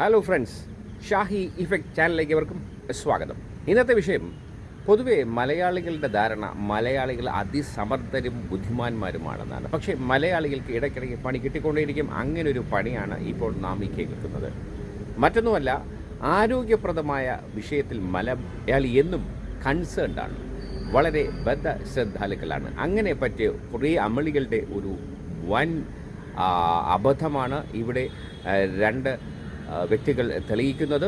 Hello friends, Shahi effect ചാനലിലേക്ക് അവർക്കും സ്വാഗതം. ഇന്നത്തെ വിഷയം പൊതുവെ മലയാളികളുടെ ധാരണ മലയാളികൾ അതിസമർത്ഥരും ബുദ്ധിമാന്മാരുമാണെന്നാണ്. പക്ഷേ മലയാളികൾക്ക് ഇടയ്ക്കിടയ്ക്ക് പണി കിട്ടിക്കൊണ്ടേയിരിക്കും. അങ്ങനൊരു പണിയാണ് ഇപ്പോൾ നാം ഈ കേൾക്കുന്നത്. മറ്റൊന്നുമല്ല, ആരോഗ്യപ്രദമായ വിഷയത്തിൽ മലയാളി എന്നും കൺസേൺഡാണ്, വളരെ ബദ്ധശ്രദ്ധാലുക്കളാണ്. അങ്ങനെ പറ്റിയ കുറേ അമളികളുടെ ഒരു വൻ അബദ്ധമാണ് ഇവിടെ രണ്ട് വ്യക്തികൾ തെളിയിക്കുന്നത്.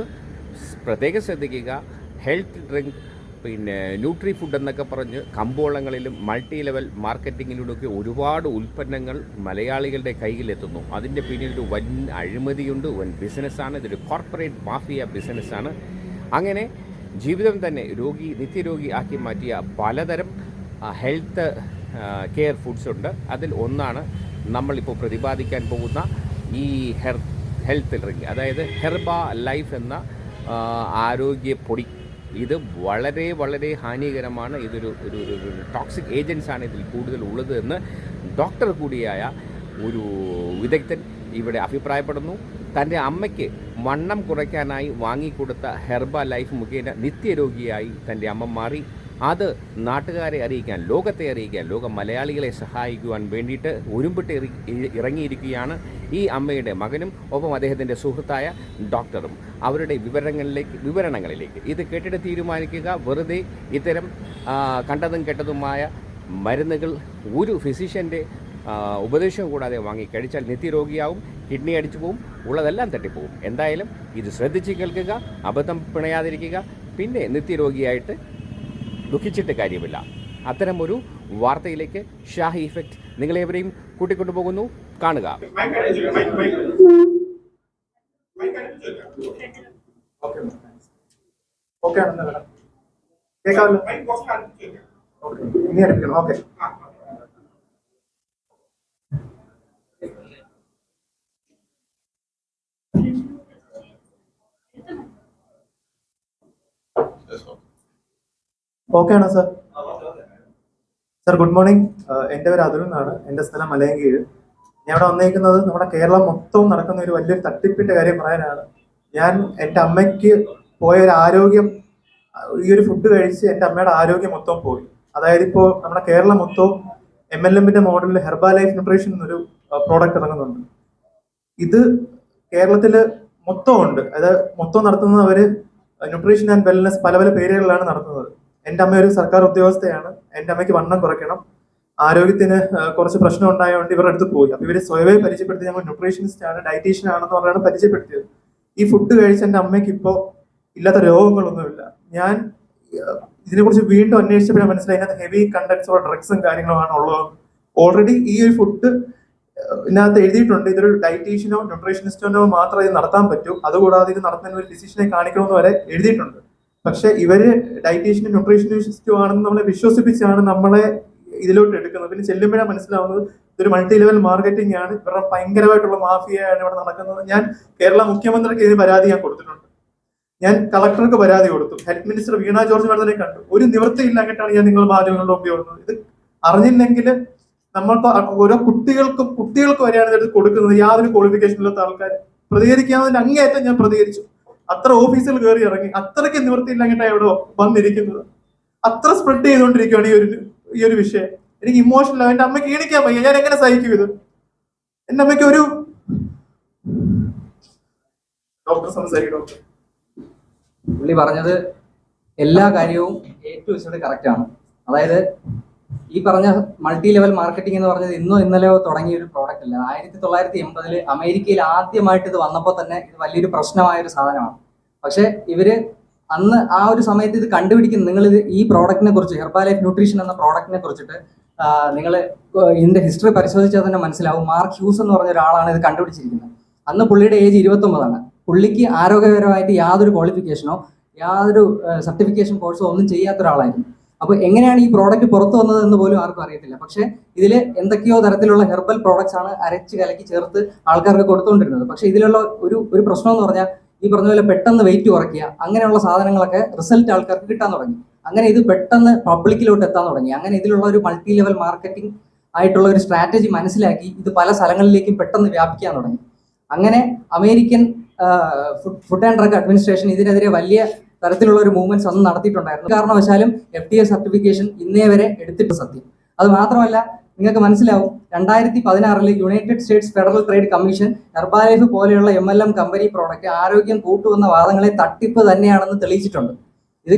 പ്രത്യേകം ശ്രദ്ധിക്കുക. ഹെൽത്ത് ഡ്രിങ്ക്, പിന്നെ ന്യൂട്രി ഫുഡ് എന്നൊക്കെ പറഞ്ഞ് കമ്പോളങ്ങളിലും മൾട്ടി ലെവൽ മാർക്കറ്റിങ്ങിലൂടെയൊക്കെ ഒരുപാട് ഉൽപ്പന്നങ്ങൾ മലയാളികളുടെ കയ്യിലെത്തുന്നു. അതിൻ്റെ പിന്നിലൊരു വൻ അഴിമതിയുണ്ട്, വൻ ബിസിനസ്സാണ്. ഇതൊരു കോർപ്പറേറ്റ് മാഫിയ ബിസിനസ്സാണ്. അങ്ങനെ ജീവിതം തന്നെ നിത്യരോഗി ആക്കി മാറ്റിയ പലതരം ഹെൽത്ത് കെയർ ഫുഡ്സ് ഉണ്ട്. അതിൽ ഒന്നാണ് നമ്മളിപ്പോൾ പ്രതിപാദിക്കാൻ പോകുന്ന ഈ ഹെൽത്ത് ഡ്രിങ്ക്, അതായത് ഹെർബ ലൈഫ് എന്ന ആരോഗ്യപ്പൊടി. ഇത് വളരെ വളരെ ഹാനികരമാണ്. ഇതൊരു ടോക്സിക് ഏജൻസാണ് ഇതിൽ കൂടുതൽ ഉള്ളത് എന്ന് ഡോക്ടർ കൂടിയായ ഒരു വിദഗ്ധൻ ഇവിടെ അഭിപ്രായപ്പെടുന്നു. തൻ്റെ അമ്മയ്ക്ക് വണ്ണം കുറയ്ക്കാനായി വാങ്ങിക്കൊടുത്ത ഹെർബ ലൈഫ് മുഖേന നിത്യരോഗിയായി തൻ്റെ അമ്മ മാറി. അത് നാട്ടുകാരെ അറിയിക്കാൻ, ലോകത്തെ അറിയിക്കാൻ, ലോക മലയാളികളെ സഹായിക്കുവാൻ വേണ്ടിയിട്ട് ഒരുമ്പിട്ട് ഇറങ്ങിയിരിക്കുകയാണ് ഈ അമ്മയുടെ മകനും ഒപ്പം അദ്ദേഹത്തിൻ്റെ സുഹൃത്തായ ഡോക്ടറും. അവരുടെ വിവരണങ്ങളിലേക്ക് ഇത് കേട്ടിട്ട് തീരുമാനിക്കുക. വെറുതെ ഇത്തരം കണ്ടതും കെട്ടതുമായ മരുന്നുകൾ ഒരു ഫിസിഷ്യൻ്റെ ഉപദേശം കൂടാതെ വാങ്ങി കഴിച്ചാൽ നിത്യരോഗിയാവും, കിഡ്നി അടിച്ചു പോവും, ഉള്ളതെല്ലാം തട്ടിപ്പോവും. എന്തായാലും ഇത് ശ്രദ്ധിച്ച് കേൾക്കുക, അബദ്ധം പിണയാതിരിക്കുക. പിന്നെ നിത്യരോഗിയായിട്ട് ദുഃഖിച്ചിട്ട് കാര്യമില്ല. അത്തരം ഒരു വാർത്തയിലേക്ക് ഷാഹി ഇഫക്റ്റ് നിങ്ങളെവരെയും കൂട്ടിക്കൊണ്ടുപോകുന്നു. കാണുക. ഓക്കെ ആണോ സർ? Sir good morning. എൻ്റെ പേര് അതുൽ എന്നാണ്. എൻ്റെ സ്ഥലം മലയങ്കീഴ്. ഞാൻ ഇവിടെ വന്നേക്കുന്നത് നമ്മുടെ കേരളം മൊത്തവും നടക്കുന്ന ഒരു വലിയൊരു തട്ടിപ്പിന്റെ കാര്യം പറയാനാണ്. ഞാൻ എൻ്റെ അമ്മയ്ക്ക് പോയ ഒരു ആരോഗ്യം, ഈ ഒരു ഫുഡ് കഴിച്ച് എൻ്റെ അമ്മയുടെ ആരോഗ്യം മൊത്തം പോയി. അതായത് ഇപ്പോൾ നമ്മുടെ കേരളം മൊത്തവും MLMന്റെ മോഡലിൽ ഹെർബ ലൈഫ് ന്യൂട്രീഷൻ എന്നൊരു പ്രോഡക്റ്റ് ഇറങ്ങുന്നുണ്ട്. ഇത് കേരളത്തിൽ മൊത്തം ഉണ്ട്. അതായത് മൊത്തം നടത്തുന്നവര് ന്യൂട്രീഷൻ ആൻഡ് വെൽനസ് പല പല പേരുകളിലാണ് നടത്തുന്നത്. എൻ്റെ അമ്മ ഒരു സർക്കാർ ഉദ്യോഗസ്ഥയാണ്. എൻ്റെ അമ്മയ്ക്ക് വണ്ണം കുറയ്ക്കണം, ആരോഗ്യത്തിന് കുറച്ച് പ്രശ്നം ഉണ്ടായതുകൊണ്ട് ഇവരുടെ അടുത്ത് പോയി. അപ്പൊ ഇവര് സ്വയമേ പരിചയപ്പെടുത്തി, ഞങ്ങൾ ന്യൂട്രീഷനിസ്റ്റ് ആണ്, ഡയറ്റീഷ്യൻ ആണെന്ന് പറഞ്ഞാണ് പരിചയപ്പെടുത്തിയത്. ഈ ഫുഡ് കഴിച്ച് എൻ്റെ അമ്മയ്ക്ക് ഇപ്പോൾ ഇല്ലാത്ത രോഗങ്ങളൊന്നുമില്ല. ഞാൻ ഇതിനെക്കുറിച്ച് വീണ്ടും അന്വേഷിച്ചപ്പോഴാണ് മനസ്സിലായി ഇതിനകത്ത് ഹെവി കണ്ടൻസ് ഓഫ് ഡ്രഗ്സും കാര്യങ്ങളുമാണ് ഉള്ളത്. ഓൾറെഡി ഈ ഒരു ഫുഡ് ഇതിനകത്ത് എഴുതിയിട്ടുണ്ട്, ഇതൊരു ഡയറ്റീഷ്യനോ ന്യൂട്രീഷനിസ്റ്റോ മാത്രമേ ഇത് നടത്താൻ പറ്റൂ, അതുകൂടാതെ ഇത് നടത്തുന്ന ഒരു ഫിസിഷ്യനെ കാണിക്കണമെന്ന് വരെ എഴുതിയിട്ടുണ്ട്. പക്ഷെ ഇവര് ഡയറ്റീഷ്യനും ന്യൂട്രീഷനിസ്റ്റും ആണെന്ന് നമ്മളെ വിശ്വസിപ്പിച്ചാണ് നമ്മളെ ഇതിലോട്ട് എടുക്കുന്നത്. പിന്നെ ചെല്ലുമ്പോഴാണ് മനസ്സിലാവുന്നത് ഇതൊരു മൾട്ടി ലെവൽ മാർക്കറ്റിംഗ് ആണ്, ഇവരുടെ ഭയങ്കരമായിട്ടുള്ള മാഫിയയാണ് ഇവിടെ നടക്കുന്നത്. ഞാൻ കേരള മുഖ്യമന്ത്രിക്ക് ഇതിന് പരാതി ഞാൻ കൊടുത്തിട്ടുണ്ട്. ഞാൻ കളക്ടർക്ക് പരാതി കൊടുത്തു, ഹെൽത്ത് മിനിസ്റ്റർ വീണ ജോർജ് മാഡത്തിനെ കണ്ടു. ഒരു നിവൃത്തിയില്ലാങ്ങിട്ടാണ് ഞാൻ നിങ്ങൾ മാധ്യമങ്ങളുടെ മുമ്പിൽ വന്നത്. ഇത് അറിഞ്ഞില്ലെങ്കിൽ നമ്മൾക്ക് ഓരോ കുട്ടികൾക്ക് വരെയാണ് ഇത് കൊടുക്കുന്നത്. യാതൊരു ക്വാളിഫിക്കേഷൻ ഇല്ലാത്ത ആൾക്കാർ പ്രതികരിക്കാവുന്നതിന് അങ്ങേയറ്റം ഞാൻ പ്രതികരിച്ചു. അത്ര ഓഫീസിൽ കയറി ഇറങ്ങി, അത്രയ്ക്ക് നിവൃത്തിയില്ലാങ്ങിട്ടാണ് ഇവിടെ വന്നിരിക്കുന്നത്. അത്ര സ്പ്രെഡ് ചെയ്തുകൊണ്ടിരിക്കുകയാണ് ഈ ഒരു വിഷയം. എനിക്ക് ഇമോഷണൽ, എന്റെ അമ്മയ്ക്ക് ഈണിക്കാൻ വയ്യ. ഞാൻ എങ്ങനെ സഹിക്കും ഇത്? എന്റെ അമ്മയ്ക്ക് ഒരു ഡോക്ടർ സംസാരിക്കും. ഡോക്ടർ പുള്ളി പറഞ്ഞത് എല്ലാ കാര്യവും ഏറ്റവും ഇഷ്ടം കറക്റ്റ് ആണ്. അതായത് ഈ പറഞ്ഞ മൾട്ടി ലെവൽ മാർക്കറ്റിംഗ് എന്ന് പറഞ്ഞത് ഇന്നോ ഇന്നലെയോ തുടങ്ങിയ ഒരു പ്രോഡക്റ്റ് അല്ല. 1980 അമേരിക്കയിൽ ആദ്യമായിട്ട് ഇത് വന്നപ്പോൾ തന്നെ ഇത് വലിയൊരു പ്രശ്നമായ ഒരു സാധനമാണ്. പക്ഷെ ഇവര് അന്ന് ആ ഒരു സമയത്ത് ഇത് കണ്ടുപിടിക്കുന്നത്, നിങ്ങൾ ഇത് ഈ പ്രോഡക്റ്റിനെ കുറിച്ച്, ഹെർബ ലൈഫ് ന്യൂട്രീഷൻ എന്ന പ്രോഡക്റ്റിനെ കുറിച്ചിട്ട് നിങ്ങൾ ഇതിന്റെ ഹിസ്റ്ററി പരിശോധിച്ചാൽ തന്നെ മനസ്സിലാവും. മാർക്ക് ഹ്യൂസ് എന്ന് പറഞ്ഞ ഒരാളാണ് ഇത് കണ്ടുപിടിച്ചിരിക്കുന്നത്. അന്ന് പുള്ളിയുടെ ഏജ് 29ആണ്. പുള്ളിക്ക് ആരോഗ്യപരമായിട്ട് യാതൊരു ക്വാളിഫിക്കേഷനോ യാതൊരു സർട്ടിഫിക്കേഷൻ കോഴ്സോ ഒന്നും ചെയ്യാത്ത ഒരാളായിരുന്നു. അപ്പോൾ എങ്ങനെയാണ് ഈ പ്രോഡക്റ്റ് പുറത്തു വന്നത് എന്ന് പോലും ആർക്കും അറിയത്തില്ല. പക്ഷേ ഇതിൽ എന്തൊക്കെയോ തരത്തിലുള്ള ഹെർബൽ പ്രോഡക്ട്സ് ആണ് അരച്ച് കലക്കി ചേർത്ത് ആൾക്കാർക്ക് കൊടുത്തുകൊണ്ടിരുന്നത്. പക്ഷേ ഇതിലുള്ള ഒരു പ്രശ്നം എന്ന് പറഞ്ഞാൽ ഈ പറഞ്ഞ പോലെ പെട്ടെന്ന് വെയിറ്റ് കുറയ്ക്കുക, അങ്ങനെയുള്ള സാധനങ്ങളൊക്കെ റിസൾട്ട് ആൾക്കാർക്ക് കിട്ടാൻ തുടങ്ങി. അങ്ങനെ ഇത് പെട്ടെന്ന് പബ്ലിക്കിലോട്ട് എത്താൻ തുടങ്ങി. അങ്ങനെ ഇതിലുള്ള ഒരു മൾട്ടി ലെവൽ മാർക്കറ്റിംഗ് ആയിട്ടുള്ള ഒരു സ്ട്രാറ്റജി മനസ്സിലാക്കി ഇത് പല സ്ഥലങ്ങളിലേക്കും പെട്ടെന്ന് വ്യാപിക്കാൻ തുടങ്ങി. അങ്ങനെ American food and drug administration ഇതിനെതിരെ വലിയ തരത്തിലുള്ള ഒരു മൂവ്മെന്റ്സ് ഒന്നും നടത്തിയിട്ടുണ്ടായിരുന്നു. കാരണവശാലും FDA സർട്ടിഫിക്കേഷൻ ഇന്നേ വരെ എടുത്തിട്ട് സത്യം. അത് മാത്രമല്ല, നിങ്ങൾക്ക് മനസ്സിലാവും 2016 United States federal trade commission Herbalife പോലെയുള്ള MLM കമ്പനി പ്രോഡക്റ്റ് ആരോഗ്യം കൂട്ടുവന്ന വാദങ്ങളെ തട്ടിപ്പ് തന്നെയാണെന്ന് തെളിയിച്ചിട്ടുണ്ട്. ഇത്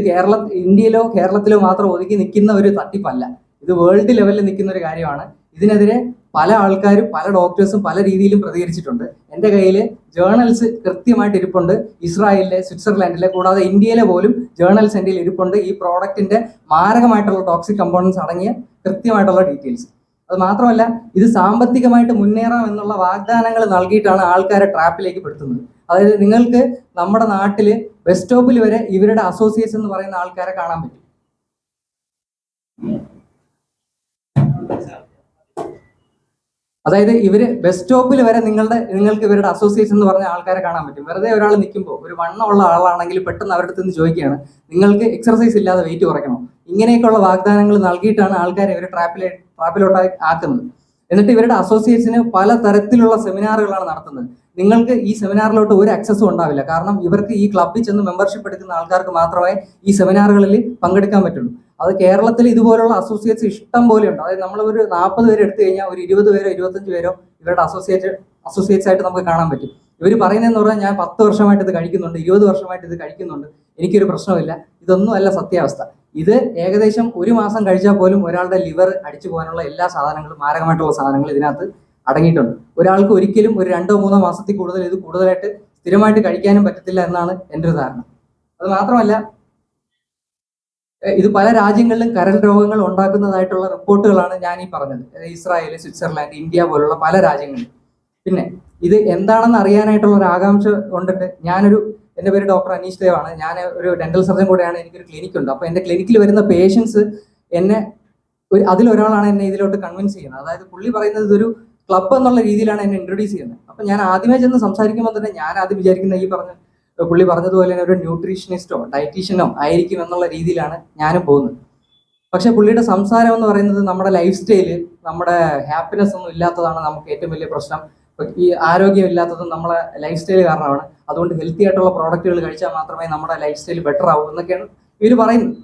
ഇന്ത്യയിലോ കേരളത്തിലോ മാത്രം ഒതുക്കി നിൽക്കുന്ന ഒരു തട്ടിപ്പല്ല, ഇത് വേൾഡ് ലെവലിൽ നിൽക്കുന്ന ഒരു കാര്യമാണ്. ഇതിനെതിരെ പല ആൾക്കാരും പല ഡോക്ടേഴ്സും പല രീതിയിലും പ്രതികരിച്ചിട്ടുണ്ട്. എൻ്റെ കയ്യിൽ ജേർണൽസ് കൃത്യമായിട്ട് ഇരിപ്പുണ്ട്. ഇസ്രായേലിലെ, സ്വിറ്റ്സർലാൻഡിലെ, കൂടാതെ ഇന്ത്യയിലെ പോലും ജേർണൽസ് എൻ്റെ ഇരിപ്പുണ്ട്. ഈ പ്രോഡക്റ്റിന്റെ മാരകമായിട്ടുള്ള ടോക്സിക് കമ്പോണൻസ് അടങ്ങിയ കൃത്യമായിട്ടുള്ള ഡീറ്റെയിൽസ്. അത് മാത്രമല്ല, ഇത് സാമ്പത്തികമായിട്ട് മുന്നേറാം എന്നുള്ള വാഗ്ദാനങ്ങൾ നൽകിയിട്ടാണ് ആൾക്കാരെ ട്രാപ്പിലേക്ക് പെടുത്തുന്നത്. അതായത് നിങ്ങൾക്ക് നമ്മുടെ നാട്ടില് ബസ് സ്റ്റോപ്പിൽ വരെ ഇവരുടെ അസോസിയേറ്റ്സ് എന്ന് പറയുന്ന ആൾക്കാരെ കാണാൻ പറ്റും. അതായത് ഇവര് ബസ് സ്റ്റോപ്പിൽ വരെ നിങ്ങൾക്ക് ഇവരുടെ അസോസിയേറ്റ്സ് എന്ന് പറഞ്ഞ ആൾക്കാരെ കാണാൻ പറ്റും. വെറുതെ ഒരാൾ നിൽക്കുമ്പോൾ ഒരു വണ്ണമുള്ള ആളാണെങ്കിൽ പെട്ടെന്ന് അവരുടെ അടുത്ത് നിന്ന് ചോദിക്കുകയാണ്, നിങ്ങൾക്ക് എക്സർസൈസ് ഇല്ലാതെ വെയിറ്റ് കുറയ്ക്കണോ? ഇങ്ങനെയൊക്കെയുള്ള വാഗ്ദാനങ്ങൾ നൽകിയിട്ടാണ് ആൾക്കാരെ ഇവർ ട്രാപ്പിലോട്ടായി ആക്കുന്നത്. എന്നിട്ട് ഇവരുടെ അസോസിയേറ്റ്സിന് പല തരത്തിലുള്ള സെമിനാറുകളാണ് നടത്തുന്നത്. നിങ്ങൾക്ക് ഈ സെമിനാറിലോട്ട് ഒരു ആക്സസും ഉണ്ടാവില്ല. കാരണം ഇവർക്ക് ഈ ക്ലബ്ബിൽ ചെന്ന് മെമ്പർഷിപ്പ് എടുക്കുന്ന ആൾക്കാർക്ക് മാത്രമേ ഈ സെമിനാറുകളിൽ പങ്കെടുക്കാൻ പറ്റുള്ളൂ. അത് കേരളത്തിൽ ഇതുപോലുള്ള അസോസിയേറ്റ്സ് ഇഷ്ടം പോലെ ഉണ്ട്. അതായത് നമ്മൾ ഒരു 40 പേര് എടുത്തു കഴിഞ്ഞാൽ ഒരു 20 പേരോ 25 പേരോ ഇവരുടെ അസോസിയേറ്റ്സ് ആയിട്ട് നമുക്ക് കാണാൻ പറ്റും. ഇവർ പറയുന്നതെന്ന് പറഞ്ഞാൽ, ഞാൻ 10 വർഷമായിട്ട് ഇത് കഴിക്കുന്നുണ്ട്, 20 വർഷമായിട്ട് ഇത് കഴിക്കുന്നുണ്ട്, എനിക്കൊരു പ്രശ്നമില്ല. ഇതൊന്നും അല്ല സത്യാവസ്ഥ. ഇത് ഏകദേശം ഒരു മാസം കഴിച്ചാൽ പോലും ഒരാളുടെ ലിവർ അടിച്ചു പോകാനുള്ള എല്ലാ സാധനങ്ങളും, മാരകമായിട്ടുള്ള സാധനങ്ങൾ ഇതിനകത്ത് അടങ്ങിയിട്ടുണ്ട്. ഒരാൾക്ക് ഒരിക്കലും ഒരു 2-3 മാസത്തിൽ കൂടുതൽ ഇത് കൂടുതലായിട്ട് സ്ഥിരമായിട്ട് കഴിക്കാനും പറ്റത്തില്ല എന്നാണ് എൻ്റെ ഒരു ധാരണ. അത് മാത്രമല്ല, ഇത് പല രാജ്യങ്ങളിലും കരൾ രോഗങ്ങൾ ഉണ്ടാക്കുന്നതായിട്ടുള്ള റിപ്പോർട്ടുകളാണ് ഞാൻ ഈ പറഞ്ഞത്. ഇസ്രായേൽ, സ്വിറ്റ്സർലാൻഡ്, ഇന്ത്യ പോലുള്ള പല രാജ്യങ്ങളിൽ. പിന്നെ ഇത് എന്താണെന്ന് അറിയാനായിട്ടുള്ള ഒരു ആകാംക്ഷ കൊണ്ടിട്ട് എൻ്റെ പേര് ഡോക്ടർ അനീഷ് ദേവാണ്. ഞാൻ ഒരു ഡെന്റൽ സർജൻ കൂടെയാണ്. എനിക്കൊരു ക്ലിനിക് ഉണ്ട്. അപ്പോൾ എൻ്റെ ക്ലിനിക്കിൽ വരുന്ന പേഷ്യൻസ് അതിലൊരാളാണ് എന്നെ ഇതിലോട്ട് കൺവിൻസ് ചെയ്യുന്നത്. അതായത് പുള്ളി പറയുന്നത് ഇതൊരു ക്ലബ് എന്നുള്ള രീതിയിലാണ് എന്നെ ഇൻട്രൊഡ്യൂസ് ചെയ്യുന്നത്. അപ്പം ഞാൻ ആദ്യമേ ചെന്ന് സംസാരിക്കുമ്പോൾ തന്നെ ഞാൻ ആദ്യം വിചാരിക്കുന്ന പുള്ളി പറഞ്ഞതുപോലെ തന്നെ ഒരു ന്യൂട്രീഷനിസ്റ്റോ ഡയറ്റീഷ്യനോ ആയിരിക്കും എന്നുള്ള രീതിയിലാണ് ഞാനും പോകുന്നത്. പക്ഷെ പുള്ളിയുടെ സംസാരം എന്ന് പറയുന്നത് നമ്മുടെ ലൈഫ് സ്റ്റൈല്, നമ്മുടെ ഹാപ്പിനെസ് ഒന്നും ഇല്ലാത്തതാണ് നമുക്ക് ഏറ്റവും വലിയ പ്രശ്നം. ഈ ആരോഗ്യം ഇല്ലാത്തതും നമ്മളെ ലൈഫ് സ്റ്റൈൽ കാരണമാണ്. അതുകൊണ്ട് ഹെൽത്തി ആയിട്ടുള്ള പ്രോഡക്റ്റുകൾ കഴിച്ചാൽ മാത്രമേ നമ്മുടെ ലൈഫ് സ്റ്റൈൽ ബെറ്റർ ആവൂ എന്നൊക്കെയാണ് ഇവർ പറയുന്നത്.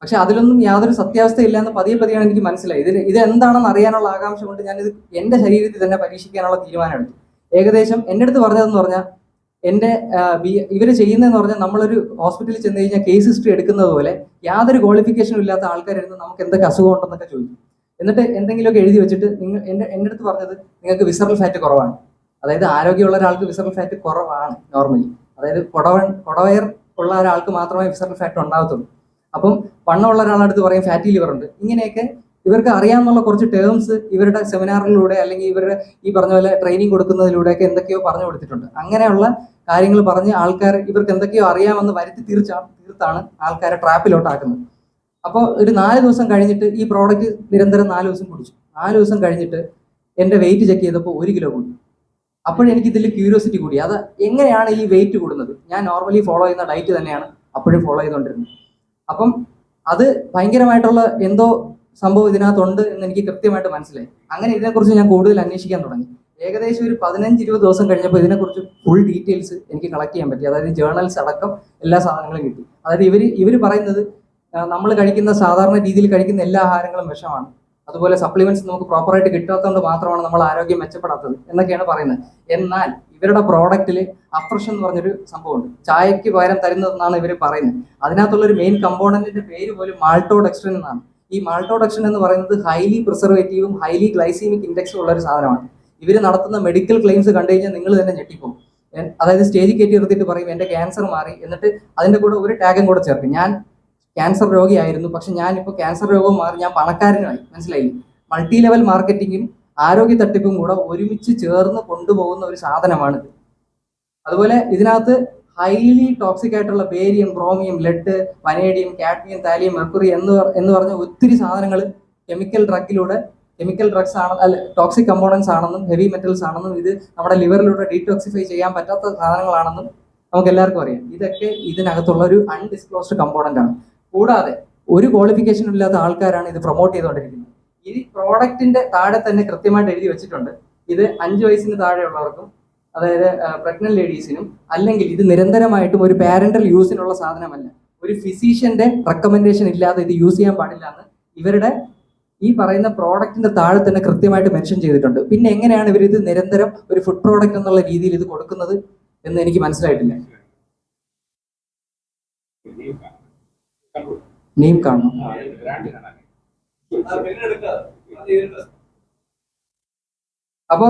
പക്ഷെ അതിലൊന്നും യാതൊരു സത്യാവസ്ഥ ഇല്ല എന്ന് പതിയാണ് എനിക്ക് മനസ്സിലായി. ഇത് എന്താണെന്ന് അറിയാനുള്ള ആകാംക്ഷ കൊണ്ട് ഞാനിത് എൻ്റെ ശരീരത്തിൽ തന്നെ പരീക്ഷിക്കാനുള്ള തീരുമാനം എടുത്തു. ഏകദേശം എൻ്റെ അടുത്ത് പറഞ്ഞതെന്ന് പറഞ്ഞാൽ, ഇവർ ചെയ്യുന്നതെന്ന് പറഞ്ഞാൽ, നമ്മളൊരു ഹോസ്പിറ്റലിൽ ചെന്ന് കഴിഞ്ഞാൽ കേസ് ഹിസ്റ്ററി എടുക്കുന്നത് പോലെ യാതൊരു ക്വാളിഫിക്കേഷനും ഇല്ലാത്ത ആൾക്കാരായിരുന്നു നമുക്ക് എന്തൊക്കെ അസുഖം ഉണ്ടെന്നൊക്കെ ചോദിക്കും. എന്നിട്ട് എന്തെങ്കിലുമൊക്കെ എഴുതി വെച്ചിട്ട് എൻ്റെ അടുത്ത് പറഞ്ഞത്, നിങ്ങൾക്ക് വിസറൽ ഫാറ്റ് കുറവാണ്. അതായത് ആരോഗ്യമുള്ള ഒരാൾക്ക് വിസറൽ ഫാറ്റ് കുറവാണ് നോർമലി. അതായത് കൊടവയർ ഉള്ള ഒരാൾക്ക് മാത്രമേ വിസറൽ ഫാറ്റ് ഉണ്ടാകത്തുള്ളൂ. അപ്പം വണ്ണമുള്ള ഒരാളടുത്ത് പറയും ഫാറ്റി ലിവർ ഉണ്ട്. ഇങ്ങനെയൊക്കെ ഇവർക്ക് അറിയാമെന്നുള്ള കുറച്ച് ടേംസ് ഇവരുടെ സെമിനാറിലൂടെ അല്ലെങ്കിൽ ഇവരുടെ ഈ പറഞ്ഞ പോലെ ട്രെയിനിങ് കൊടുക്കുന്നതിലൂടെയൊക്കെ എന്തൊക്കെയോ പറഞ്ഞു കൊടുത്തിട്ടുണ്ട്. അങ്ങനെയുള്ള കാര്യങ്ങൾ പറഞ്ഞ് ഇവർക്ക് എന്തൊക്കെയോ അറിയാമെന്ന് വരുത്തി തീർത്താണ് ആൾക്കാരെ ട്രാപ്പിലോട്ടാക്കുന്നത്. അപ്പോൾ ഒരു 4 ദിവസം കഴിഞ്ഞിട്ട് ഈ പ്രോഡക്റ്റ് നിരന്തരം 4 ദിവസം കുടിച്ചു. 4 ദിവസം കഴിഞ്ഞിട്ട് എൻ്റെ വെയിറ്റ് ചെക്ക് ചെയ്തപ്പോൾ 1 കിലോ കൂടി. അപ്പോഴെനിക്ക് ഇതിൽ ക്യൂരിയോസിറ്റി കൂടി. അത് എങ്ങനെയാണ് ഈ വെയിറ്റ് കൂടുന്നത്? ഞാൻ നോർമലി ഫോളോ ചെയ്യുന്ന ഡയറ്റ് തന്നെയാണ് അപ്പോഴും ഫോളോ ചെയ്തുകൊണ്ടിരുന്നത്. അപ്പം അത് ഭയങ്കരമായിട്ടുള്ള എന്തോ സംഭവം ഇതിനകത്തുണ്ട് എന്ന് എനിക്ക് കൃത്യമായിട്ട് മനസ്സിലായി. അങ്ങനെ ഇതിനെക്കുറിച്ച് ഞാൻ കൂടുതൽ അന്വേഷിക്കാൻ തുടങ്ങി. ഏകദേശം ഒരു 15-20 ദിവസം കഴിഞ്ഞപ്പോൾ ഇതിനെക്കുറിച്ച് ഫുൾ ഡീറ്റെയിൽസ് എനിക്ക് കളക്ട് ചെയ്യാൻ പറ്റി. അതായത് ജേർണൽസ് അടക്കം എല്ലാ സാധനങ്ങളും കിട്ടി. അതായത് ഇവർ പറയുന്നത്, നമ്മൾ കഴിക്കുന്ന സാധാരണ രീതിയിൽ കഴിക്കുന്ന എല്ലാ ആഹാരങ്ങളും വിഷമാണ്, അതുപോലെ സപ്ലിമെന്റ്സ് നമുക്ക് പ്രോപ്പറായിട്ട് കിട്ടാത്തതുകൊണ്ട് മാത്രമാണ് നമ്മൾ ആരോഗ്യം മെച്ചപ്പെടാത്തത് എന്നൊക്കെയാണ് പറയുന്നത്. എന്നാൽ ഇവരുടെ പ്രോഡക്റ്റിൽ അഫ്രഷ് എന്ന് പറഞ്ഞൊരു സംഭവമുണ്ട്. ചായക്ക് പകരം തരുന്നതെന്നാണ് ഇവർ പറയുന്നത്. അതിനകത്തുള്ളൊരു മെയിൻ കമ്പോണന്റിന്റെ പേര് പോലും മാൾട്ടോഡെക്സ്ട്രിൻ എന്നാണ്. ഈ മാൾട്ടോഡെക്സ്ട്രിൻ എന്ന് പറയുന്നത് ഹൈലി പ്രിസർവേറ്റീവും ഹൈലി ഗ്ലൈസീമിക് ഇൻഡെക്സും ഉള്ള ഒരു സാധനമാണ്. ഇവർ നടത്തുന്ന മെഡിക്കൽ ക്ലെയിംസ് കണ്ടു കഴിഞ്ഞാൽ നിങ്ങൾ തന്നെ ഞെട്ടിപ്പോകും. അതായത് സ്റ്റേജിൽ കയറ്റി നിർത്തിയിട്ട് പറയും എൻ്റെ ക്യാൻസർ മാറി, എന്നിട്ട് അതിൻ്റെ കൂടെ ഒരു ടാഗും കൂടെ ചേർക്കും, ഞാൻ ക്യാൻസർ രോഗിയായിരുന്നു, പക്ഷെ ഞാനിപ്പോൾ ക്യാൻസർ രോഗം മാറി ഞാൻ പണക്കാരനുമായി. മനസ്സിലായില്ലേ? മൾട്ടി ലെവൽ മാർക്കറ്റിങ്ങും ആരോഗ്യ തട്ടിപ്പും കൂടെ ഒരുമിച്ച് ചേർന്ന് കൊണ്ടുപോകുന്ന ഒരു സാധനമാണിത്. അതുപോലെ ഇതിനകത്ത് ഹൈലി ടോക്സിക് ആയിട്ടുള്ള barium, bromium, lead, vanadium, cadmium, thallium, mercury എന്ന് പറഞ്ഞ ഒത്തിരി സാധനങ്ങൾ കെമിക്കൽ ഡ്രഗ്സ് ആണ്, അല്ല ടോക്സിക് കമ്പോണൻസ് ആണെന്നും ഹെവി മെറ്റൽസ് ആണെന്നും ഇത് നമ്മുടെ ലിവറിലൂടെ ഡീടോക്സിഫൈ ചെയ്യാൻ പറ്റാത്ത സാധനങ്ങളാണെന്നും നമുക്ക് എല്ലാവർക്കും അറിയാം. ഇതൊക്കെ ഇതിനകത്തുള്ള ഒരു അൺഡിസ്ക്ലോസ്ഡ് കമ്പോണന്റ് ആണ്. കൂടാതെ ഒരു ക്വാളിഫിക്കേഷൻ ഇല്ലാത്ത ആൾക്കാരാണ് ഇത് പ്രൊമോട്ട് ചെയ്തുകൊണ്ടിരിക്കുന്നത്. ഈ പ്രോഡക്റ്റിന്റെ താഴെ തന്നെ കൃത്യമായിട്ട് എഴുതി വെച്ചിട്ടുണ്ട്, ഇത് 5 വയസ്സിന് താഴെയുള്ളവർക്കും അതായത് പ്രഗ്നന്റ് ലേഡീസിനും, അല്ലെങ്കിൽ ഇത് നിരന്തരമായിട്ടും ഒരു പാരന്റൽ യൂസിനുള്ള സാധനമല്ല, ഒരു ഫിസീഷ്യന്റെ റെക്കമെൻഡേഷൻ ഇല്ലാതെ ഇത് യൂസ് ചെയ്യാൻ പാടില്ല എന്ന് ഇവരുടെ ഈ പറയുന്ന പ്രോഡക്റ്റിന്റെ താഴെ തന്നെ കൃത്യമായിട്ട് മെൻഷൻ ചെയ്തിട്ടുണ്ട്. പിന്നെ എങ്ങനെയാണ് ഇവർ ഇത് നിരന്തരം ഒരു ഫുഡ് പ്രോഡക്റ്റ് എന്നുള്ള രീതിയിൽ ഇത് കൊടുക്കുന്നത് എന്ന് എനിക്ക് മനസ്സിലായിട്ടില്ല. നെയിം കാണണം. അപ്പോ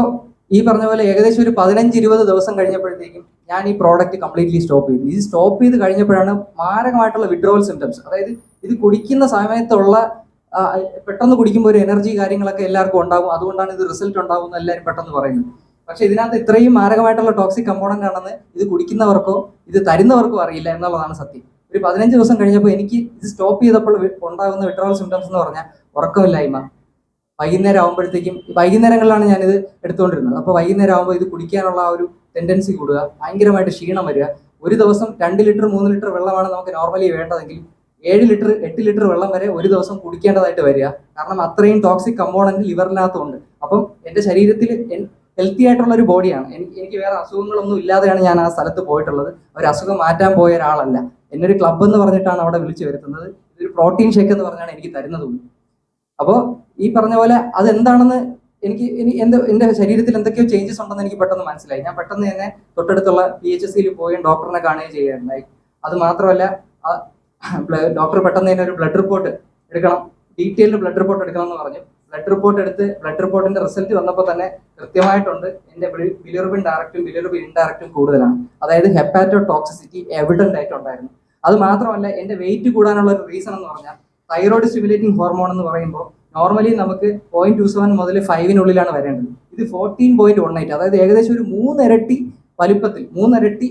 ഈ പറഞ്ഞ പോലെ ഏകദേശം ഒരു 15-20 ദിവസം കഴിഞ്ഞപ്പോഴത്തേക്കും ഞാൻ ഈ പ്രോഡക്റ്റ് കംപ്ലീറ്റ്ലി സ്റ്റോപ്പ് ചെയ്തു. ഇത് സ്റ്റോപ്പ് ചെയ്ത് കഴിഞ്ഞപ്പോഴാണ് മാരകമായിട്ടുള്ള വിഡ്രോവൽ സിംറ്റംസ്, അതായത് ഇത് കുടിക്കുന്ന സമയത്തുള്ള പെട്ടെന്ന് കുടിക്കുമ്പോൾ ഒരു എനർജി കാര്യങ്ങളൊക്കെ എല്ലാവർക്കും ഉണ്ടാവും, അതുകൊണ്ടാണ് ഇത് റിസൾട്ട് ഉണ്ടാവും എന്ന് എല്ലാവരും പെട്ടെന്ന് പറയുന്നത്. പക്ഷെ ഇതിനകത്ത് ഇത്രയും മാരകമായിട്ടുള്ള ടോക്സിക് കമ്പോണന്റ് ആണെന്ന് ഇത് കുടിക്കുന്നവർക്കോ ഇത് തരുന്നവർക്കോ അറിയില്ല എന്നുള്ളതാണ് സത്യം. ഒരു 15 ദിവസം കഴിഞ്ഞപ്പോൾ എനിക്ക് ഇത് സ്റ്റോപ്പ് ചെയ്തപ്പോൾ ഉണ്ടാകുന്ന വിഡ്രോവൽ സിംറ്റംസ് എന്ന് പറഞ്ഞാൽ ഉറക്കമില്ലായ്മ, വൈകുന്നേരം ആകുമ്പോഴത്തേക്കും, വൈകുന്നേരങ്ങളിലാണ് ഞാനിത് എടുത്തുകൊണ്ടിരുന്നത്, അപ്പോൾ വൈകുന്നേരം ആകുമ്പോൾ ഇത് കുടിക്കാനുള്ള ആ ഒരു ടെൻഡൻസി കൂടുക, ഭയങ്കരമായിട്ട് ക്ഷീണം വരിക. ഒരു ദിവസം 2 ലിറ്റർ 3 ലിറ്റർ വെള്ളമാണ് നമുക്ക് നോർമലി വേണ്ടതെങ്കിൽ 7 ലിറ്റർ 8 ലിറ്റർ വെള്ളം വരെ ഒരു ദിവസം കുടിക്കേണ്ടതായിട്ട് വരിക. കാരണം അത്രയും ടോക്സിക് കമ്പോണന്റ് ലിവറിനകത്തുണ്ട്. അപ്പം എൻ്റെ ശരീരത്തിൽ ഹെൽത്തി ആയിട്ടുള്ള ഒരു ബോഡിയാണ്, എനിക്ക് വേറെ അസുഖങ്ങളൊന്നും ഇല്ലാതെയാണ് ഞാൻ ആ സ്ഥലത്ത് പോയിട്ടുള്ളത്. ഒരു അസുഖം മാറ്റാൻ പോയ ഒരാളല്ല. എന്നെ ഒരു ക്ലബ്ബ് എന്ന് പറഞ്ഞിട്ടാണ് അവിടെ വിളിച്ചു വരുത്തുന്നത്. ഇതൊരു പ്രോട്ടീൻ ഷേക്ക് എന്ന് പറഞ്ഞാണ് എനിക്ക് തരുന്നത്. അപ്പോൾ ഈ പറഞ്ഞ പോലെ അതെന്താണെന്ന് എൻ്റെ ശരീരത്തിൽ എന്തൊക്കെയോ ചേഞ്ചസ് ഉണ്ടെന്ന് എനിക്ക് പെട്ടെന്ന് മനസ്സിലായി. ഞാൻ പെട്ടെന്ന് തന്നെ തൊട്ടടുത്തുള്ള PHSയിൽ പോയി ഡോക്ടറിനെ കാണുകയും ചെയ്യുകയുണ്ടായി. അത് മാത്രമല്ല ഡോക്ടർ പെട്ടെന്ന് തന്നെ ഒരു ബ്ലഡ് റിപ്പോർട്ട് എടുക്കണം, ഡീറ്റെയിൽഡ് ബ്ലഡ് റിപ്പോർട്ട് എടുക്കണം എന്ന് പറഞ്ഞു. ബ്ലഡ് റിപ്പോർട്ട് എടുത്ത് ബ്ലഡ് റിപ്പോർട്ടിന്റെ റിസൾട്ട് വന്നപ്പോൾ തന്നെ കൃത്യമായിട്ടുണ്ട് എൻ്റെ ബിലിറുബിൻ ഡയറക്റ്റും ബിലിറുബിൻ ഇൻഡയറക്റ്റും കൂടുതലാണ്. അതായത് ഹെപ്പാറ്റോ ടോക്സിസിറ്റി എവിഡന്റ് ആയിട്ടുണ്ടായിരുന്നു. അത് മാത്രമല്ല എൻ്റെ വെയിറ്റ് കൂടാനുള്ള ഒരു റീസൺ എന്ന് പറഞ്ഞാൽ തൈറോയ്ഡ് സ്റ്റിമുലേറ്റിംഗ് ഹോർമോൺ എന്ന് പറയുമ്പോൾ നോർമലി നമുക്ക് 0.27 മുതൽ 5 വരേണ്ടത്. ഇത് 14.18, അതായത് ഏകദേശം ഒരു 3 ഇരട്ടി വലുപ്പത്തിൽ 3 ഇരട്ടി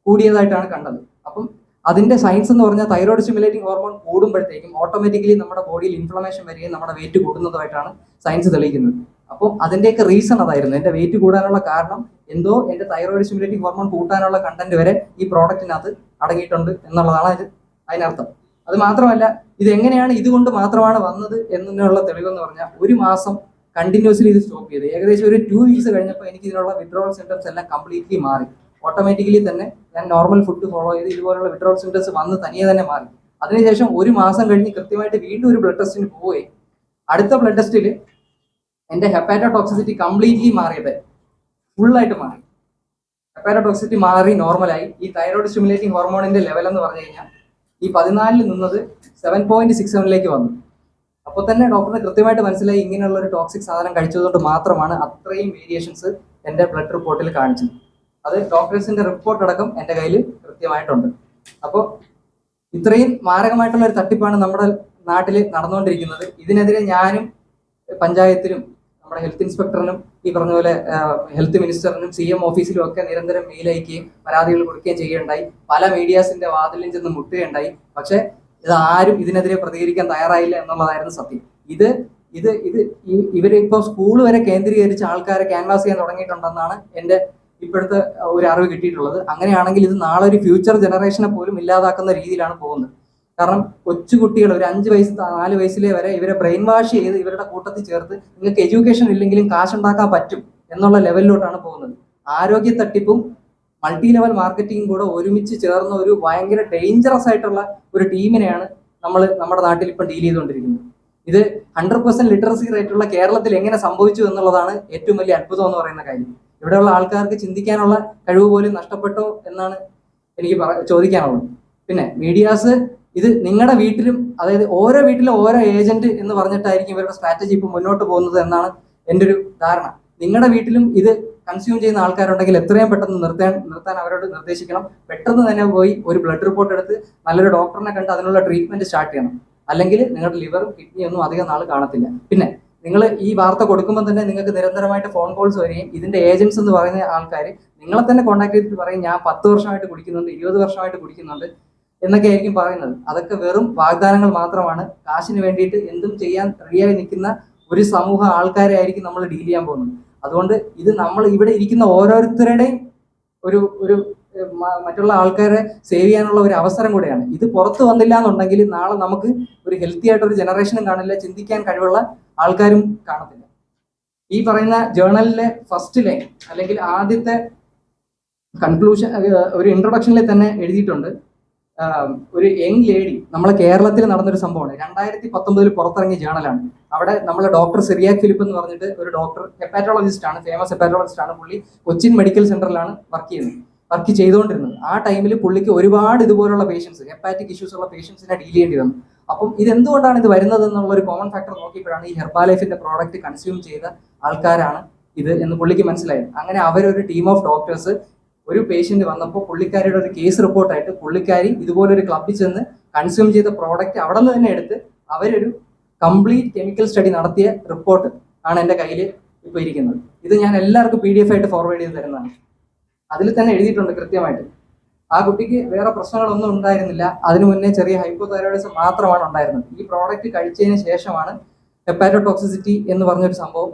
കൂടിയതായിട്ടാണ് കണ്ടത്. അപ്പം അതിന്റെ സയൻസ് എന്ന് പറഞ്ഞാൽ തൈറോയ്ഡ് സ്റ്റിമുലേറ്റിംഗ് ഹോർമോൺ കൂടുമ്പോഴത്തേക്കും ഓട്ടോമാറ്റിക്കലി നമ്മുടെ ബോഡിയിൽ ഇൻഫ്ലമേഷൻ വരികയും നമ്മുടെ വെയിറ്റ് കൂടുന്നതായിട്ടാണ് സയൻസ് തെളിയിക്കുന്നത്. അപ്പം അതിന്റെയൊക്കെ റീസൺ അതായിരുന്നു. എൻ്റെ വെയിറ്റ് കൂടാനുള്ള കാരണം എന്തോ എൻ്റെ തൈറോയ്ഡ് സ്റ്റിമുലേറ്റിംഗ് ഹോർമോൺ കൂട്ടാനുള്ള കണ്ടന്റ് വരെ ഈ പ്രോഡക്റ്റിനകത്ത് അടങ്ങിയിട്ടുണ്ട് എന്നുള്ളതാണ് അതിനർത്ഥം. അത് മാത്രമല്ല ഇത് എങ്ങനെയാണ് ഇതുകൊണ്ട് മാത്രമാണ് വന്നത് എന്നുള്ള തെളിവെന്ന് പറഞ്ഞാൽ 1 മാസം കണ്ടിന്യൂസ്ലി ഇത് സ്റ്റോപ്പ് ചെയ്ത് ഏകദേശം ഒരു 2 വീക്സ് കഴിഞ്ഞപ്പോൾ എനിക്ക് ഇതിനുള്ള വിഡ്രോവൽ സിംറ്റംസ് എല്ലാം കംപ്ലീറ്റ്ലി മാറി. ഓട്ടോമാറ്റിക്കലി തന്നെ ഞാൻ നോർമൽ ഫുഡ് ഫോളോ ചെയ്ത് ഇതുപോലുള്ള വിഡ്രോവൽ സിംറ്റംസ് വന്ന് തനിയെ തന്നെ മാറി. അതിനുശേഷം 1 മാസം കഴിഞ്ഞ് കൃത്യമായിട്ട് വീണ്ടും ഒരു ബ്ലഡ് ടെസ്റ്റിന് പോവുകയും അടുത്ത ബ്ലഡ് ടെസ്റ്റിൽ എൻ്റെ ഹെപ്പാറ്റോ ടോക്സിസിറ്റി കംപ്ലീറ്റ്ലി മാറിയത്, ഫുള്ളായിട്ട് മാറി. ഹെപ്പാറ്റോ ടോക്സിസിറ്റി മാറി നോർമലായി. ഈ തൈറോയ്ഡ് സ്റ്റിമുലേറ്റിംഗ് ഹോർമോണിന്റെ ലെവൽ എന്ന് പറഞ്ഞു കഴിഞ്ഞാൽ ഈ 14 നിന്നത് 7.67 വന്നു. അപ്പോൾ തന്നെ ഡോക്ടറിന് കൃത്യമായിട്ട് മനസ്സിലായി ഇങ്ങനെയുള്ള ഒരു ടോക്സിക് സാധനം കഴിച്ചതുകൊണ്ട് മാത്രമാണ് അത്രയും വേരിയേഷൻസ് എൻ്റെ ബ്ലഡ് റിപ്പോർട്ടിൽ കാണിച്ചത്. അത് ഡോക്ടേഴ്സിന്റെ റിപ്പോർട്ട് അടക്കം എൻ്റെ കയ്യിൽ കൃത്യമായിട്ടുണ്ട്. അപ്പോൾ ഇത്രയും മാരകമായിട്ടുള്ള ഒരു തട്ടിപ്പാണ് നമ്മുടെ നാട്ടിൽ നടന്നുകൊണ്ടിരിക്കുന്നത്. ഇതിനെതിരെ ഞാനും പഞ്ചായത്തിലും നമ്മുടെ ഹെൽത്ത് ഇൻസ്പെക്ടറിനും ഈ പറഞ്ഞ പോലെ ഹെൽത്ത് മിനിസ്റ്ററിനും CM ഓഫീസിലും ഒക്കെ നിരന്തരം മെയിൽ അയക്കുകയും പരാതികൾ കൊടുക്കുകയും ചെയ്യുകയുണ്ടായി. പല മീഡിയാസിന്റെ വാതിലിൽ ചെന്ന് മുട്ടുകയുണ്ടായി. പക്ഷെ ഇത് ആരും ഇതിനെതിരെ പ്രതികരിക്കാൻ തയ്യാറായില്ല എന്നുള്ളതായിരുന്നു സത്യം. ഇവര് ഇപ്പോൾ സ്കൂൾ വരെ കേന്ദ്രീകരിച്ച് ആൾക്കാരെ ക്യാൻവാസ് ചെയ്യാൻ തുടങ്ങിയിട്ടുണ്ടെന്നാണ് എൻ്റെ ഇപ്പോഴത്തെ ഒരു അറിവ് കിട്ടിയിട്ടുള്ളത്. അങ്ങനെയാണെങ്കിൽ ഇത് നാളെ ഒരു ഫ്യൂച്ചർ ജനറേഷനെ പോലും ഇല്ലാതാക്കുന്ന രീതിയിലാണ് പോകുന്നത്. കാരണം കൊച്ചുകുട്ടികൾ ഒരു 5 വയസ്സ് 4 വയസ്സിലെ വരെ ഇവരെ ബ്രെയിൻ വാഷ് ചെയ്ത് ഇവരുടെ കൂട്ടത്തിൽ ചേർത്ത് നിങ്ങൾക്ക് എഡ്യൂക്കേഷൻ ഇല്ലെങ്കിലും കാശുണ്ടാക്കാൻ പറ്റും എന്നുള്ള ലെവലിലോട്ടാണ് പോകുന്നത്. ആരോഗ്യ തട്ടിപ്പും മൾട്ടി ലെവൽ മാർക്കറ്റിംഗും കൂടെ ഒരുമിച്ച് ചേർന്ന ഒരു ഭയങ്കര ഡേഞ്ചറസ് ആയിട്ടുള്ള ഒരു ടീമിനെയാണ് നമ്മൾ നമ്മുടെ നാട്ടിൽ ഇപ്പം ഡീൽ ചെയ്തുകൊണ്ടിരിക്കുന്നത്. ഇത് 100% ലിറ്ററസി റേറ്റുള്ള കേരളത്തിൽ എങ്ങനെ സംഭവിച്ചു എന്നുള്ളതാണ് ഏറ്റവും വലിയ അത്ഭുതം എന്ന് പറയുന്ന കാര്യം. ഇവിടെയുള്ള ആൾക്കാർക്ക് ചിന്തിക്കാനുള്ള കഴിവ് പോലും നഷ്ടപ്പെട്ടോ എന്നാണ് എനിക്ക് ചോദിക്കാനുള്ളത്. പിന്നെ മീഡിയാസ് ഇത് നിങ്ങളുടെ വീട്ടിലും, അതായത് ഓരോ വീട്ടിലും ഓരോ ഏജന്റ് എന്ന് പറഞ്ഞിട്ടായിരിക്കും ഇവരുടെ സ്ട്രാറ്റജി ഇപ്പം മുന്നോട്ട് പോകുന്നത് എന്നാണ് എൻ്റെ ഒരു ധാരണ. നിങ്ങളുടെ വീട്ടിലും ഇത് കൺസ്യൂം ചെയ്യുന്ന ആൾക്കാരുണ്ടെങ്കിൽ എത്രയും പെട്ടെന്ന് നിർത്താൻ അവരോട് നിർദ്ദേശിക്കണം. പെട്ടെന്ന് തന്നെ പോയി ഒരു ബ്ലഡ് റിപ്പോർട്ട് എടുത്ത് നല്ലൊരു ഡോക്ടറിനെ കണ്ട് അതിനുള്ള ട്രീറ്റ്മെന്റ് സ്റ്റാർട്ട് ചെയ്യണം. അല്ലെങ്കിൽ നിങ്ങളുടെ ലിവറും കിഡ്നിയും ഒന്നും അധികം നാൾ കാണത്തില്ല. പിന്നെ നിങ്ങൾ ഈ വാർത്ത കൊടുക്കുമ്പോൾ തന്നെ നിങ്ങൾക്ക് നിരന്തരമായിട്ട് ഫോൺ കോൾസ് വരികയും ഇതിന്റെ ഏജൻസ് എന്ന് പറയുന്ന ആൾക്കാർ നിങ്ങളെ തന്നെ കോൺടാക്ട് ചെയ്തിട്ട് പറയും ഞാൻ 10 വർഷമായിട്ട് കുടിക്കുന്നുണ്ട്, 20 വർഷമായിട്ട് കുടിക്കുന്നുണ്ട് എന്നൊക്കെ ആയിരിക്കും പറയുന്നത്. അതൊക്കെ വെറും വാഗ്ദാനങ്ങൾ മാത്രമാണ്. കാശിന് വേണ്ടിയിട്ട് എന്തും ചെയ്യാൻ റെഡിയായി നിൽക്കുന്ന ഒരു സമൂഹം ആൾക്കാരെ ആയിരിക്കും നമ്മൾ ഡീൽ ചെയ്യാൻ പോകുന്നത്. അതുകൊണ്ട് ഇത് നമ്മൾ ഇവിടെ ഇരിക്കുന്ന ഓരോരുത്തരുടെയും ഒരു മറ്റുള്ള ആൾക്കാരെ സേവ് ചെയ്യാനുള്ള ഒരു അവസരം കൂടെയാണ്. ഇത് പുറത്ത് വന്നില്ല എന്നുണ്ടെങ്കിൽ നാളെ നമുക്ക് ഒരു ഹെൽത്തി ആയിട്ട് ഒരു ജനറേഷനും കാണില്ല, ചിന്തിക്കാൻ കഴിവുള്ള ആൾക്കാരും കാണത്തില്ല. ഈ പറയുന്ന ജേർണലിലെ ഫസ്റ്റ് ലൈൻ അല്ലെങ്കിൽ ആദ്യത്തെ കൺക്ലൂഷൻ ഒരു ഇൻട്രൊഡക്ഷനിൽ തന്നെ എഴുതിയിട്ടുണ്ട്. ഒരു യങ് ലേഡി, നമ്മളെ കേരളത്തിൽ നടന്നൊരു സംഭവമാണ്. 2019 പുറത്തിറങ്ങിയ ജേണലാണ്. അവിടെ നമ്മളെ ഡോക്ടർ സിറിയാക് ഫിലിപ്പ് എന്ന് പറഞ്ഞിട്ട് ഒരു ഡോക്ടർ, ഹെപ്പാറ്റോളജിസ്റ്റ് ആണ്, ഫേമസ് ഹെപ്പാറ്റോളജിസ്റ്റ് ആണ്. പുള്ളി കൊച്ചിൻ മെഡിക്കൽ സെന്ററിലാണ് വർക്ക് ചെയ്തുകൊണ്ടിരുന്നത്. ആ ടൈമിൽ പുള്ളിക്ക് ഒരുപാട് ഇതുപോലുള്ള പേഷ്യൻസ്, ഹെപ്പാറ്റിക് ഇഷ്യൂസ് ഉള്ള പേഷ്യൻസിനെ ഡീൽ ചെയ്യേണ്ടി വന്നു. അപ്പം ഇതെന്തുകൊണ്ടാണ് ഇത് വരുന്നത് എന്നുള്ള ഒരു കോമൺ ഫാക്ടർ നോക്കിയപ്പോഴാണ് ഈ ഹെർബാലൈഫിന്റെ പ്രോഡക്റ്റ് കൺസ്യൂം ചെയ്ത ആൾക്കാരാണ് ഇത് എന്ന് പുള്ളിക്ക് മനസ്സിലായത്. അങ്ങനെ അവരൊരു ടീം ഓഫ് ഡോക്ടേഴ്സ് ഒരു പേഷ്യന്റ് വന്നപ്പോൾ പുള്ളിക്കാരിയുടെ ഒരു കേസ് റിപ്പോർട്ടായിട്ട് പുള്ളിക്കാരി ഇതുപോലൊരു ക്ലബ്ബിൽ ചെന്ന് കൺസ്യൂം ചെയ്ത പ്രോഡക്റ്റ് അവിടെ നിന്ന് തന്നെ എടുത്ത് അവരൊരു കംപ്ലീറ്റ് കെമിക്കൽ സ്റ്റഡി നടത്തിയ റിപ്പോർട്ട് ആണ് എൻ്റെ കയ്യിൽ ഇപ്പോൾ ഇരിക്കുന്നത്. ഇത് ഞാൻ എല്ലാവർക്കും PDF ആയിട്ട് ഫോർവേഡ് ചെയ്ത് തരുന്നതാണ്. അതിൽ തന്നെ എഴുതിയിട്ടുണ്ട് കൃത്യമായിട്ട്. ആ കുട്ടിക്ക് വേറെ പ്രശ്നങ്ങളൊന്നും ഉണ്ടായിരുന്നില്ല. അതിനു മുന്നേ ചെറിയ ഹൈപ്പോതൈറോയിഡിസം മാത്രമാണ് ഉണ്ടായിരുന്നത്. ഈ പ്രോഡക്റ്റ് കഴിച്ചതിന് ശേഷമാണ് ഹെപ്പാറ്റോടോക്സിസിറ്റി എന്ന് പറഞ്ഞൊരു സംഭവം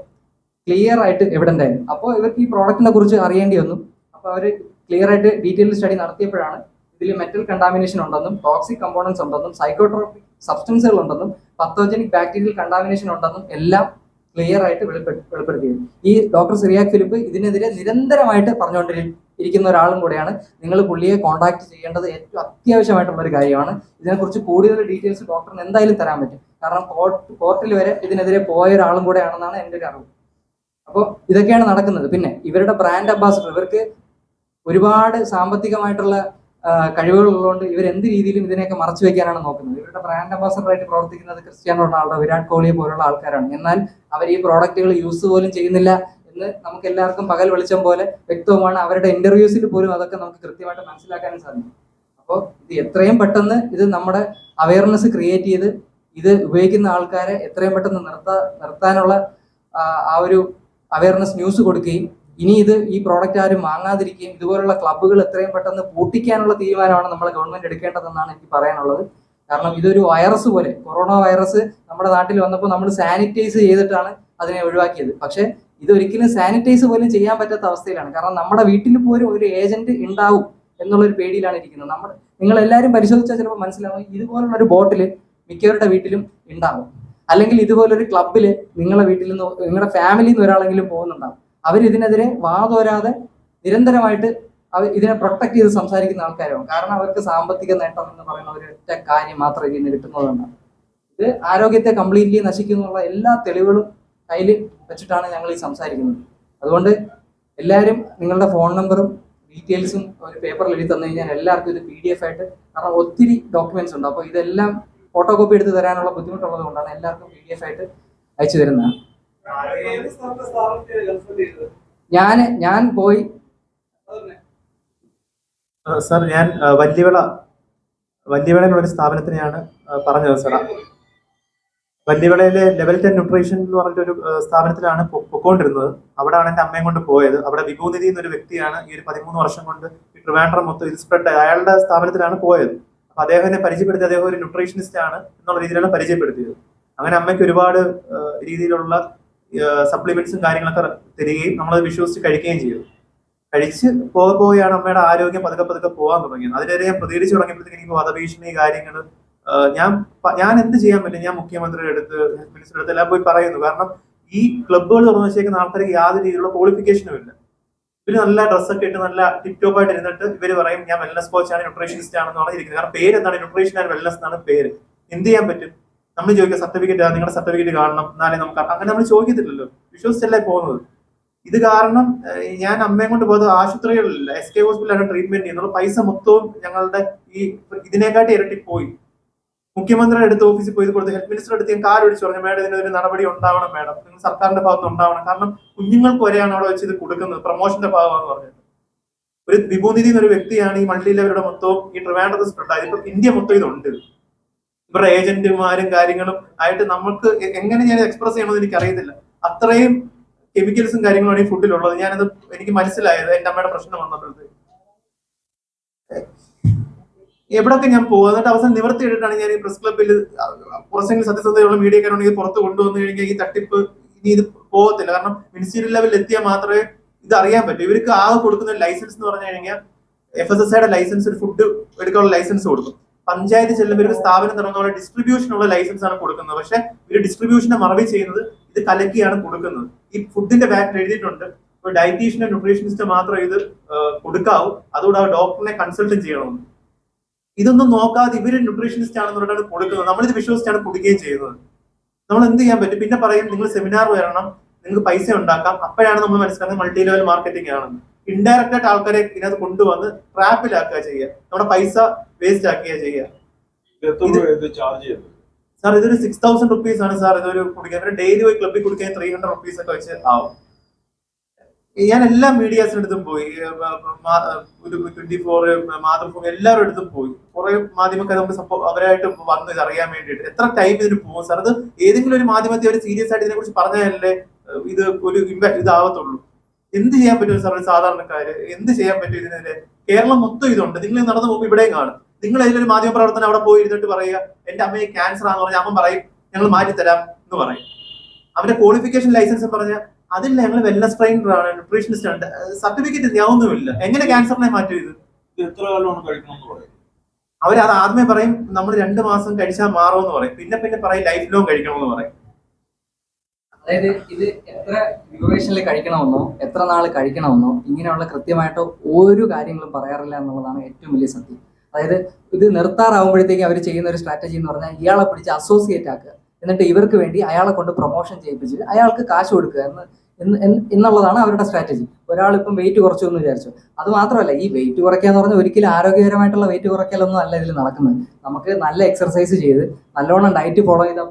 ക്ലിയർ ആയിട്ട് എവിഡന്റ് ആയിരുന്നു. അപ്പോൾ ഇവർക്ക് ഈ പ്രോഡക്റ്റിനെ കുറിച്ച് അറിയേണ്ടി വന്നു. അപ്പോൾ അവർ ക്ലിയർ ആയിട്ട് ഡീറ്റെയിൽഡ് സ്റ്റഡി നടത്തിയപ്പോഴാണ് ഇതിൽ മെറ്റൽ കണ്ടാമിനേഷൻ ഉണ്ടെന്നും ടോക്സിക് കമ്പോണൻസ് ഉണ്ടെന്നും സൈക്കോട്രോപിക് സബ്സ്റ്റൻസുകൾ ഉണ്ടെന്നും പത്തോജനിക് ബാക്ടീരിയൽ കണ്ടാമിനേഷൻ ഉണ്ടെന്നും എല്ലാം ക്ലിയർ ആയിട്ട് വെളിപ്പെടുത്തിയത്. ഈ ഡോക്ടർ സിറിയാക് ഫിലിപ്പ് ഇതിനെതിരെ നിരന്തരമായിട്ട് പറഞ്ഞുകൊണ്ടിരിക്കുന്ന ഒരാളും കൂടെയാണ്. നിങ്ങൾ പുള്ളിയെ കോൺടാക്ട് ചെയ്യേണ്ടത് ഏറ്റവും അത്യാവശ്യമായിട്ടുള്ള ഒരു കാര്യമാണ്. ഇതിനെക്കുറിച്ച് കൂടുതൽ ഡീറ്റെയിൽസ് ഡോക്ടറിന് എന്തായാലും തരാൻ പറ്റും. കാരണം കോർട്ടിൽ വരെ ഇതിനെതിരെ പോയ ഒരാളും കൂടെയാണെന്നാണ് എൻ്റെ ഒരു അറിവ്. അപ്പോൾ ഇതൊക്കെയാണ് നടക്കുന്നത്. പിന്നെ ഇവരുടെ ബ്രാൻഡ് അംബാസിഡർ, ഇവർക്ക് ഒരുപാട് സാമ്പത്തികമായിട്ടുള്ള കഴിവുകൾ ഉള്ളതുകൊണ്ട് ഇവർ എന്ത് രീതിയിലും ഇതിനെയൊക്കെ മറച്ചു വെക്കാനാണ് നോക്കുന്നത്. ഇവരുടെ ബ്രാൻഡ് അംബാസിഡറായിട്ട് പ്രവർത്തിക്കുന്നത് ക്രിസ്ത്യാനോ റൊണാൾഡോ, വിരാട് കോഹ്ലിയെ പോലുള്ള ആൾക്കാരാണ്. എന്നാൽ അവർ ഈ പ്രോഡക്റ്റുകൾ യൂസ് പോലും ചെയ്യുന്നില്ല എന്ന് നമുക്ക് എല്ലാവർക്കും പകൽ വെളിച്ചം പോലെ വ്യക്തവുമാണ്. അവരുടെ ഇന്റർവ്യൂസിൽ പോലും അതൊക്കെ നമുക്ക് കൃത്യമായിട്ട് മനസ്സിലാക്കാനും സാധിക്കും. അപ്പോൾ ഇത് എത്രയും പെട്ടെന്ന് ഇത് നമ്മുടെ അവയർനെസ് ക്രിയേറ്റ് ചെയ്ത് ഇത് ഉപയോഗിക്കുന്ന ആൾക്കാരെ എത്രയും പെട്ടെന്ന് നിർത്താനുള്ള ആ ഒരു അവയർനെസ് ന്യൂസ് കൊടുക്കുകയും ഇനി ഈ പ്രോഡക്റ്റ് ആരും വാങ്ങാതിരിക്കുകയും ഇതുപോലുള്ള ക്ലബ്ബുകൾ എത്രയും പെട്ടെന്ന് പൂട്ടിക്കാനുള്ള തീരുമാനമാണ് നമ്മളെ ഗവൺമെന്റ് എടുക്കേണ്ടതെന്നാണ് എനിക്ക് പറയാനുള്ളത്. കാരണം ഇതൊരു വൈറസ് പോലെ, കൊറോണ വൈറസ് നമ്മുടെ നാട്ടിൽ വന്നപ്പോൾ നമ്മൾ സാനിറ്റൈസ് ചെയ്തിട്ടാണ് അതിനെ ഒഴിവാക്കിയത്. പക്ഷെ ഇതൊരിക്കലും സാനിറ്റൈസ് പോലും ചെയ്യാൻ പറ്റാത്ത അവസ്ഥയിലാണ്. കാരണം നമ്മുടെ വീട്ടിൽ പോലും ഒരു ഏജന്റ് ഉണ്ടാവും എന്നുള്ളൊരു പേടിയിലാണ് ഇരിക്കുന്നത്. നിങ്ങൾ എല്ലാവരും പരിശോധിച്ചാൽ ചിലപ്പോൾ മനസ്സിലാവും, ഇതുപോലുള്ള ഒരു ബോട്ടിൽ മിക്കവരുടെ വീട്ടിലും ഉണ്ടാവും. അല്ലെങ്കിൽ ഇതുപോലൊരു ക്ലബ്ബിൽ നിങ്ങളുടെ വീട്ടിൽ നിന്ന്, നിങ്ങളുടെ ഫാമിലിയിൽ നിന്ന് ഒരാളെങ്കിലും പോകുന്നുണ്ടാവും. അവരിതിനെതിരെ വാതോരാതെ നിരന്തരമായിട്ട് ഇതിനെ പ്രൊട്ടക്ട് ചെയ്ത് സംസാരിക്കുന്ന ആൾക്കാരാണ്. കാരണം അവർക്ക് സാമ്പത്തിക നേട്ടം എന്ന് പറയുന്ന ഒരൊറ്റ കാര്യം മാത്രം ഇതിൽ നിന്ന് കിട്ടുന്നതുകൊണ്ടാണ്. ഇത് ആരോഗ്യത്തെ കംപ്ലീറ്റ്ലി നശിക്കുന്നുള്ള എല്ലാ തെളിവുകളും കയ്യിൽ വെച്ചിട്ടാണ് ഞങ്ങൾ ഈ സംസാരിക്കുന്നത്. അതുകൊണ്ട് എല്ലാവരും നിങ്ങളുടെ ഫോൺ നമ്പറും ഡീറ്റെയിൽസും ഒരു പേപ്പറിൽ എഴുതി തന്നു കഴിഞ്ഞാൽ എല്ലാവർക്കും ഇത് PDF ആയിട്ട്, കാരണം ഒത്തിരി ഡോക്യുമെന്റ്സ് ഉണ്ട്. അപ്പോൾ ഇതെല്ലാം ഫോട്ടോ കോപ്പി എടുത്ത് തരാനുള്ള ബുദ്ധിമുട്ടുള്ളത് കൊണ്ടാണ് എല്ലാവർക്കും PDF ആയിട്ട് അയച്ചു തരുന്നതാണ്. ഞാൻ പോയി സാർ, ഞാൻ വല്യവിളയിലുള്ള ഒരു സ്ഥാപനത്തിനെയാണ് പറഞ്ഞത് സാർ. വല്യവിളയിലെ ലെവൽ 10 ന്യൂട്രീഷൻ എന്ന് പറഞ്ഞിട്ടൊരു സ്ഥാപനത്തിലാണ് പൊക്കോണ്ടിരുന്നത്. അവിടെയാണ് എൻ്റെ അമ്മയും കൊണ്ട് പോയത്. അവിടെ വിഭൂനിധി എന്നൊരു വ്യക്തിയാണ് ഈ ഒരു 13 വർഷം കൊണ്ട് ഈ ട്രിവാൻഡ്രം മൊത്തം ഇത് സ്പ്രെഡ്, അയാളുടെ സ്ഥാപനത്തിലാണ് പോയത്. അപ്പൊ അദ്ദേഹത്തിനെ പരിചയപ്പെടുത്തി, അദ്ദേഹം ഒരു ന്യൂട്രീഷനിസ്റ്റ് ആണ് എന്നുള്ള രീതിയിലാണ് പരിചയപ്പെടുത്തിയത്. അങ്ങനെ അമ്മയ്ക്ക് ഒരുപാട് രീതിയിലുള്ള സപ്ലിമെന്റ്സും കാര്യങ്ങളൊക്കെ തരികയും നമ്മളത് വിശ്വസിച്ച് കഴിക്കുകയും ചെയ്തു. കഴിച്ച് പോവുകയാണ് അമ്മയുടെ ആരോഗ്യം പതുക്കെ പോകാൻ തുടങ്ങിയത്. അതിനെതിരെ ഞാൻ പ്രതികരിച്ചു തുടങ്ങിയപ്പോഴത്തേക്ക് എനിക്ക് വധഭീഷണി കാര്യങ്ങൾ, ഞാൻ എന്ത് ചെയ്യാൻ പറ്റും? ഞാൻ മുഖ്യമന്ത്രിയുടെ അടുത്ത്, ഹെൽത്ത് മിനിസ്റ്ററുടെ അടുത്ത് എല്ലാം പോയി പറയുന്നു. കാരണം ഈ ക്ലബ്ബുകൾ തുറന്നു വെച്ചേക്കുന്ന ആൾക്കാർക്ക് യാതൊരു രീതിയിലുള്ള ക്വാളിഫിക്കേഷനും ഇല്ല. ഇവര് നല്ല ഡ്രസ്സൊക്കെ ഇട്ട് നല്ല ടിപ് ടോപ്പ് ആയിട്ട് ഇരുന്നിട്ട് ഇവര് പറയും ഞാൻ വെൽനസ് കോച്ച് ആണ്, ന്യൂട്രീഷനിസ്റ്റ് ആണെന്ന് പറഞ്ഞിരിക്കുന്നത്. കാരണം പേര് എന്താണ്? ന്യൂട്രീഷൻ ആൻഡ് വെൽനസ് എന്നാണ് പേര്. എന്ത് ചെയ്യാൻ പറ്റും? നമ്മൾ ചോദിക്കുക സർട്ടിഫിക്കറ്റ്, നിങ്ങളുടെ സർട്ടിഫിക്കറ്റ് കാണണം എന്നാലേ നമുക്ക്, അങ്ങനെ നമ്മൾ ചോദിക്കത്തില്ലല്ലോ, വിശ്വസിച്ചല്ലേ പോകുന്നത്. ഇത് കാരണം ഞാൻ അമ്മയും കൊണ്ട് പോയത് ആശുപത്രികളിലില്ല, SK ഹോസ്പിറ്റലാണ് ട്രീറ്റ്മെന്റ് ചെയ്യുന്നത്. പൈസ മൊത്തവും ഞങ്ങളുടെ ഈ ഇതിനെക്കാട്ടി ഇരട്ടി പോയി. മുഖ്യമന്ത്രിയുടെ അടുത്ത് ഓഫീസിൽ പോയി കൊടുത്ത്, ഹെൽത്ത് മിനിസ്റ്ററുടെ അടുത്ത് ഞാൻ കാലൊഴിച്ച് പറഞ്ഞു, മേഡം ഇതിനൊരു നടപടി ഉണ്ടാവണം മേഡം, നിങ്ങൾ സർക്കാരിന്റെ ഭാഗത്ത് ഉണ്ടാവണം. കാരണം കുഞ്ഞുങ്ങൾക്ക് വരെയാണ് അവിടെ വെച്ച് ഇത് കൊടുക്കുന്നത്, പ്രൊമോഷന്റെ ഭാഗമാണെന്ന് പറഞ്ഞിട്ട്. ഒരു വിഭൂനിധി എന്നൊരു വ്യക്തിയാണ് ഈ മൾട്ടി ലെവലുടെ മൊത്തവും ഈ ട്രിവാൻഡ്രത്ത് സ്പ്രെഡ് ആയത്. ഇപ്പൊ ഇന്ത്യ മൊത്തം ഇതുണ്ട്. ഇവരുടെ ഏജന്റുമാരും കാര്യങ്ങളും ആയിട്ട് നമുക്ക് എങ്ങനെ ഞാൻ എക്സ്പ്രസ് ചെയ്യണമെന്ന് എനിക്ക് അറിയത്തില്ല. അത്രയും കെമിക്കൽസും കാര്യങ്ങളാണ് ഈ ഫുഡിലുള്ളത്. ഞാനത് എനിക്ക് മനസ്സിലായത് എന്റെ അമ്മയുടെ പ്രശ്നം വന്നപ്പോഴത്തേക്ക്. എവിടൊക്കെ ഞാൻ പോകും, എന്നിട്ട് അവസാനം നിവർത്തി ഇട്ടിട്ടാണ് ഞാൻ ഈ പ്രസ് ക്ലബ്ബിൽ കുറച്ചെങ്കിലും സത്യസന്ധതയുള്ള മീഡിയക്കാരുണ്ടെങ്കിൽ പുറത്ത് കൊണ്ടുവന്നു കഴിഞ്ഞാൽ ഈ തട്ടിപ്പ് ഇനി ഇത് പോകത്തില്ല. കാരണം മിനിസ്റ്റീരിയൽ ലെവലിൽ എത്തിയാൽ മാത്രമേ ഇത് അറിയാൻ പറ്റൂ. ഇവർക്ക് ആകെ കൊടുക്കുന്ന ലൈസൻസ് എന്ന് പറഞ്ഞു കഴിഞ്ഞാൽ FSSAIയുടെ ലൈസൻസ്, ഒരു ഫുഡ് എടുക്കാനുള്ള ലൈസൻസ് കൊടുക്കും. പഞ്ചായത്ത് ചെല്ലുമ്പോൾ ഒരു സ്ഥാപനം തുടങ്ങുന്ന ഡിസ്ട്രിബ്യൂഷനുള്ള ലൈസൻസ് ആണ് കൊടുക്കുന്നത്. പക്ഷെ ഇവർ ഡിസ്ട്രിബ്യൂഷനെ മറവി ചെയ്യുന്നത് ഇത് കലക്കിയാണ് കൊടുക്കുന്നത്. ഈ ഫുഡിന്റെ ബാക്കിൽ എഴുതിയിട്ടുണ്ട് ഒരു ഡയറ്റീഷ്യനോ ന്യൂട്രീഷനിസ്റ്റോ മാത്രം ഇത് കൊടുക്കാവൂ, അതുകൂടെ ആ ഡോക്ടറിനെ കൺസൾട്ട് ചെയ്യണമെന്ന്. ഇതൊന്നും നോക്കാതെ ഇവര് ന്യൂട്രീഷനിസ്റ്റ് ആണെന്ന് പറഞ്ഞാണ് കൊടുക്കുന്നത്. നമ്മളിത് വിശ്വസിച്ചാണ് കൊടുക്കുകയും ചെയ്യുന്നത്. നമ്മൾ എന്ത് ചെയ്യാൻ പറ്റും? പിന്നെ പറയും നിങ്ങൾ സെമിനാർ വരണം, നിങ്ങൾക്ക് പൈസ ഉണ്ടാക്കാം. അപ്പോഴാണ് നമ്മൾ മനസ്സിലാക്കുന്നത് മൾട്ടി ലെവൽ മാർക്കറ്റിംഗ് ആണെന്ന്. ഇൻഡയറക്റ്റ് ആയിട്ട് ആൾക്കാരെ ഇതിനകത്ത് കൊണ്ടുവന്ന് ട്രാപ്പിലാക്കുക ചെയ്യുക, നമ്മുടെ പൈസ വേസ്റ്റ് ആക്കുക ചെയ്യുക. സാർ ഇതൊരു 6000 rupees ആണ് സാർ ഇതൊരു കുടിക്കാൻ. ഡെയിലി പോയി ക്ലബ്ബിൽ കുടിക്കാൻ 300 rupees ഒക്കെ വെച്ച് ആവും. ഞാൻ എല്ലാ മീഡിയാസിന്റെ അടുത്തും പോയി, ഒരു 24, മാതൃഭൂമി എല്ലാവരുടെ അടുത്തും പോയി. കുറെ മാധ്യമക്കാർ നമുക്ക് അവരായിട്ട് വന്ന് ഇത് അറിയാൻ വേണ്ടിയിട്ട് എത്ര ടൈം ഇതിന് പോകും സാർ? അത് ഏതെങ്കിലും ഒരു മാധ്യമത്തെ ഒരു സീരിയസ് ആയിട്ട് ഇതിനെ കുറിച്ച് പറഞ്ഞാലല്ലേ ഇത് ഒരു ഇതാവത്തുള്ളൂ. എന്ത് ചെയ്യാൻ പറ്റും സാർ? ഒരു സാധാരണക്കാര് എന്ത് ചെയ്യാൻ പറ്റും ഇതിനെതിരെ? കേരളം മൊത്തം ഇതുണ്ട്. നിങ്ങൾ നടന്നു പോകുമ്പോൾ ഇവിടെയും കാണും. നിങ്ങൾ ഏതെങ്കിലും മാധ്യമ പ്രവർത്തനം അവിടെ പോയി ഇരുന്നിട്ട് പറയുക എന്റെ അമ്മയെ ക്യാൻസർ ആണെന്ന് പറഞ്ഞാൽ അമ്മ പറയും ഞങ്ങൾ മാറ്റിത്തരാം എന്ന് പറയും. അവന്റെ ക്വാളിഫിക്കേഷൻ ലൈസൻസ് പറഞ്ഞാൽ അതില്ല ഞങ്ങൾ വെൽനസ് ട്രെയിനർ ആണ്, ന്യൂട്രീഷനിസ്റ്റ് ആണ്, സർട്ടിഫിക്കറ്റ് ഞാനൊന്നുമില്ല. എങ്ങനെ ക്യാൻസറിനെ മാറ്റും? ഇത് എത്ര കാലമാണ് കഴിക്കണം എന്ന് പറയും അവർ. അത് ആദ്യമേ പറയും നമ്മൾ 2 മാസം കഴിച്ചാൽ മാറുമെന്ന് പറയും. പിന്നെ പറയും ലൈഫ് ലോങ് കഴിക്കണമെന്ന് പറയും. അതായത് ഇത് എത്ര ഡ്യൂറേഷനിൽ കഴിക്കണമെന്നോ എത്ര നാൾ കഴിക്കണമെന്നോ ഇങ്ങനെയുള്ള കൃത്യമായിട്ട് ഒരു കാര്യങ്ങളും പറയാറില്ല എന്നുള്ളതാണ് ഏറ്റവും വലിയ സത്യം. അതായത് ഇത് നിർത്താറാവുമ്പോഴത്തേക്കും അവർ ചെയ്യുന്ന ഒരു സ്ട്രാറ്റജി എന്ന് പറഞ്ഞാൽ ഇയാളെ പിടിച്ച് അസോസിയേറ്റ് ആക്കുക, എന്നിട്ട് ഇവർക്ക് വേണ്ടി അയാളെ കൊണ്ട് പ്രൊമോഷൻ ചെയ്യിപ്പിച്ച് അയാൾക്ക് കാശ് കൊടുക്കുക എന്നുള്ളതാണ് അവരുടെ സ്ട്രാറ്റജി. ഒരാളിപ്പം വെയിറ്റ് കുറച്ചു എന്ന് വിചാരിച്ചു, അത് മാത്രമല്ല ഈ വെയിറ്റ് കുറയ്ക്കാന്ന് പറഞ്ഞാൽ ഒരിക്കലും ആരോഗ്യകരമായിട്ടുള്ള വെയിറ്റ് കുറയ്ക്കലൊന്നും അല്ല ഇതിൽ നടക്കുന്നത്. നമുക്ക് നല്ല എക്സർസൈസ് ചെയ്ത് നല്ലോണം ഡയറ്റ് ഫോളോ ചെയ്താൽ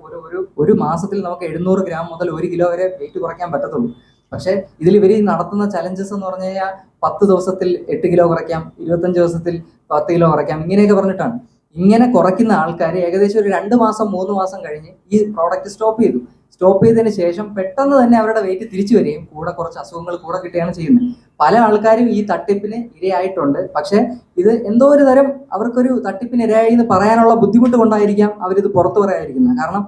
ഒരു മാസത്തിൽ നമുക്ക് 700 ഗ്രാം മുതൽ 1 കിലോ വരെ വെയിറ്റ് കുറയ്ക്കാൻ പറ്റത്തുള്ളൂ. പക്ഷേ ഇതിൽ ഇവർ നടത്തുന്ന ചലഞ്ചസ് എന്ന് പറഞ്ഞു കഴിഞ്ഞാൽ 10 ദിവസത്തിൽ 8 കിലോ കുറയ്ക്കാം, 25 ദിവസത്തിൽ 10 കിലോ കുറയ്ക്കാം, ഇങ്ങനെയൊക്കെ പറഞ്ഞിട്ടാണ്. ഇങ്ങനെ കുറയ്ക്കുന്ന ആൾക്കാർ ഏകദേശം ഒരു 2 മാസം 3 മാസം കഴിഞ്ഞ് ഈ പ്രോഡക്റ്റ് സ്റ്റോപ്പ് ചെയ്തതിന് ശേഷം പെട്ടെന്ന് തന്നെ അവരുടെ വെയിറ്റ് തിരിച്ചു വരികയും കൂടെ കുറച്ച് അസുഖങ്ങൾ കൂടെ കിട്ടുകയാണ് ചെയ്യുന്നത്. പല ആൾക്കാരും ഈ തട്ടിപ്പിന് ഇരയായിട്ടുണ്ട്. പക്ഷെ ഇത് എന്തോ ഒരു തരം അവർക്കൊരു തട്ടിപ്പിന് ഇരയായി എന്ന് പറയാനുള്ള ബുദ്ധിമുട്ട് കൊണ്ടായിരിക്കാം അവരിത് പുറത്തു പറയാതിരിക്കുന്നത്. കാരണം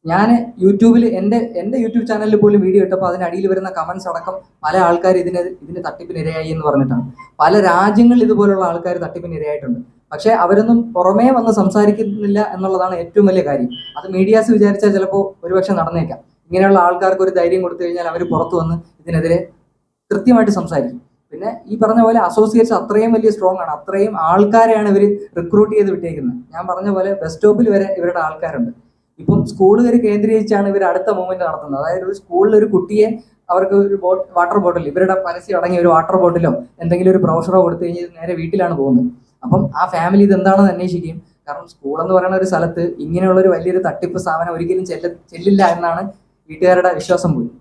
ഞാൻ യൂട്യൂബിൽ എൻ്റെ യൂട്യൂബ് ചാനലിൽ പോലും വീഡിയോ ഇട്ടപ്പോൾ അതിനടിയിൽ വരുന്ന കമന്റ്സ് അടക്കം പല ആൾക്കാർ ഇതിന് തട്ടിപ്പിന് ഇരയായി എന്ന് പറഞ്ഞിട്ടാണ്. പല രാജ്യങ്ങളിൽ ഇതുപോലുള്ള ആൾക്കാർ തട്ടിപ്പിന് ഇരയായിട്ടുണ്ട്. പക്ഷെ അവരൊന്നും പുറമേ വന്ന് സംസാരിക്കുന്നില്ല എന്നുള്ളതാണ് ഏറ്റവും വലിയ കാര്യം. അത് മീഡിയാസ് വിചാരിച്ചാൽ ചിലപ്പോൾ ഒരുപക്ഷെ നടന്നേക്കാം. ഇങ്ങനെയുള്ള ആൾക്കാർക്ക് ഒരു ധൈര്യം കൊടുത്തു കഴിഞ്ഞാൽ അവർ പുറത്തു വന്ന് ഇതിനെതിരെ കൃത്യമായിട്ട് സംസാരിക്കും. പിന്നെ ഈ പറഞ്ഞ പോലെ അസോസിയേറ്റ്സ് അത്രയും വലിയ സ്ട്രോങ് ആണ്, അത്രയും ആൾക്കാരെയാണ് ഇവർ റിക്രൂട്ട് ചെയ്ത് വിട്ടേക്കുന്നത്. ഞാൻ പറഞ്ഞ പോലെ ബസ് സ്റ്റോപ്പിൽ വരെ ഇവരുടെ ആൾക്കാരുണ്ട്. ഇപ്പം സ്കൂളുകാർ കേന്ദ്രീകരിച്ചാണ് ഇവർ അടുത്ത മൂവ്മെന്റ് നടത്തുന്നത്. അതായത് ഒരു സ്കൂളിൽ ഒരു കുട്ടിയെ അവർക്ക് ഒരു വാട്ടർ ബോട്ടിൽ, ഇവരുടെ പരസ്യം അടങ്ങിയ ഒരു വാട്ടർ ബോട്ടിലോ എന്തെങ്കിലും ഒരു ബ്രൗഷറോ കൊടുത്തു കഴിഞ്ഞാൽ നേരെ വീട്ടിലാണ് പോകുന്നത്. അപ്പം ആ ഫാമിലി ഇതെന്താണെന്ന് അന്വേഷിക്കും. കാരണം സ്കൂൾ എന്ന് പറയുന്ന ഒരു സ്ഥലത്ത് ഇങ്ങനെയുള്ള ഒരു വലിയൊരു തട്ടിപ്പ് സ്ഥാപനം ഒരിക്കലും ചെല്ലില്ല എന്നാണ് വീട്ടുകാരുടെ വിശ്വാസം പോലും.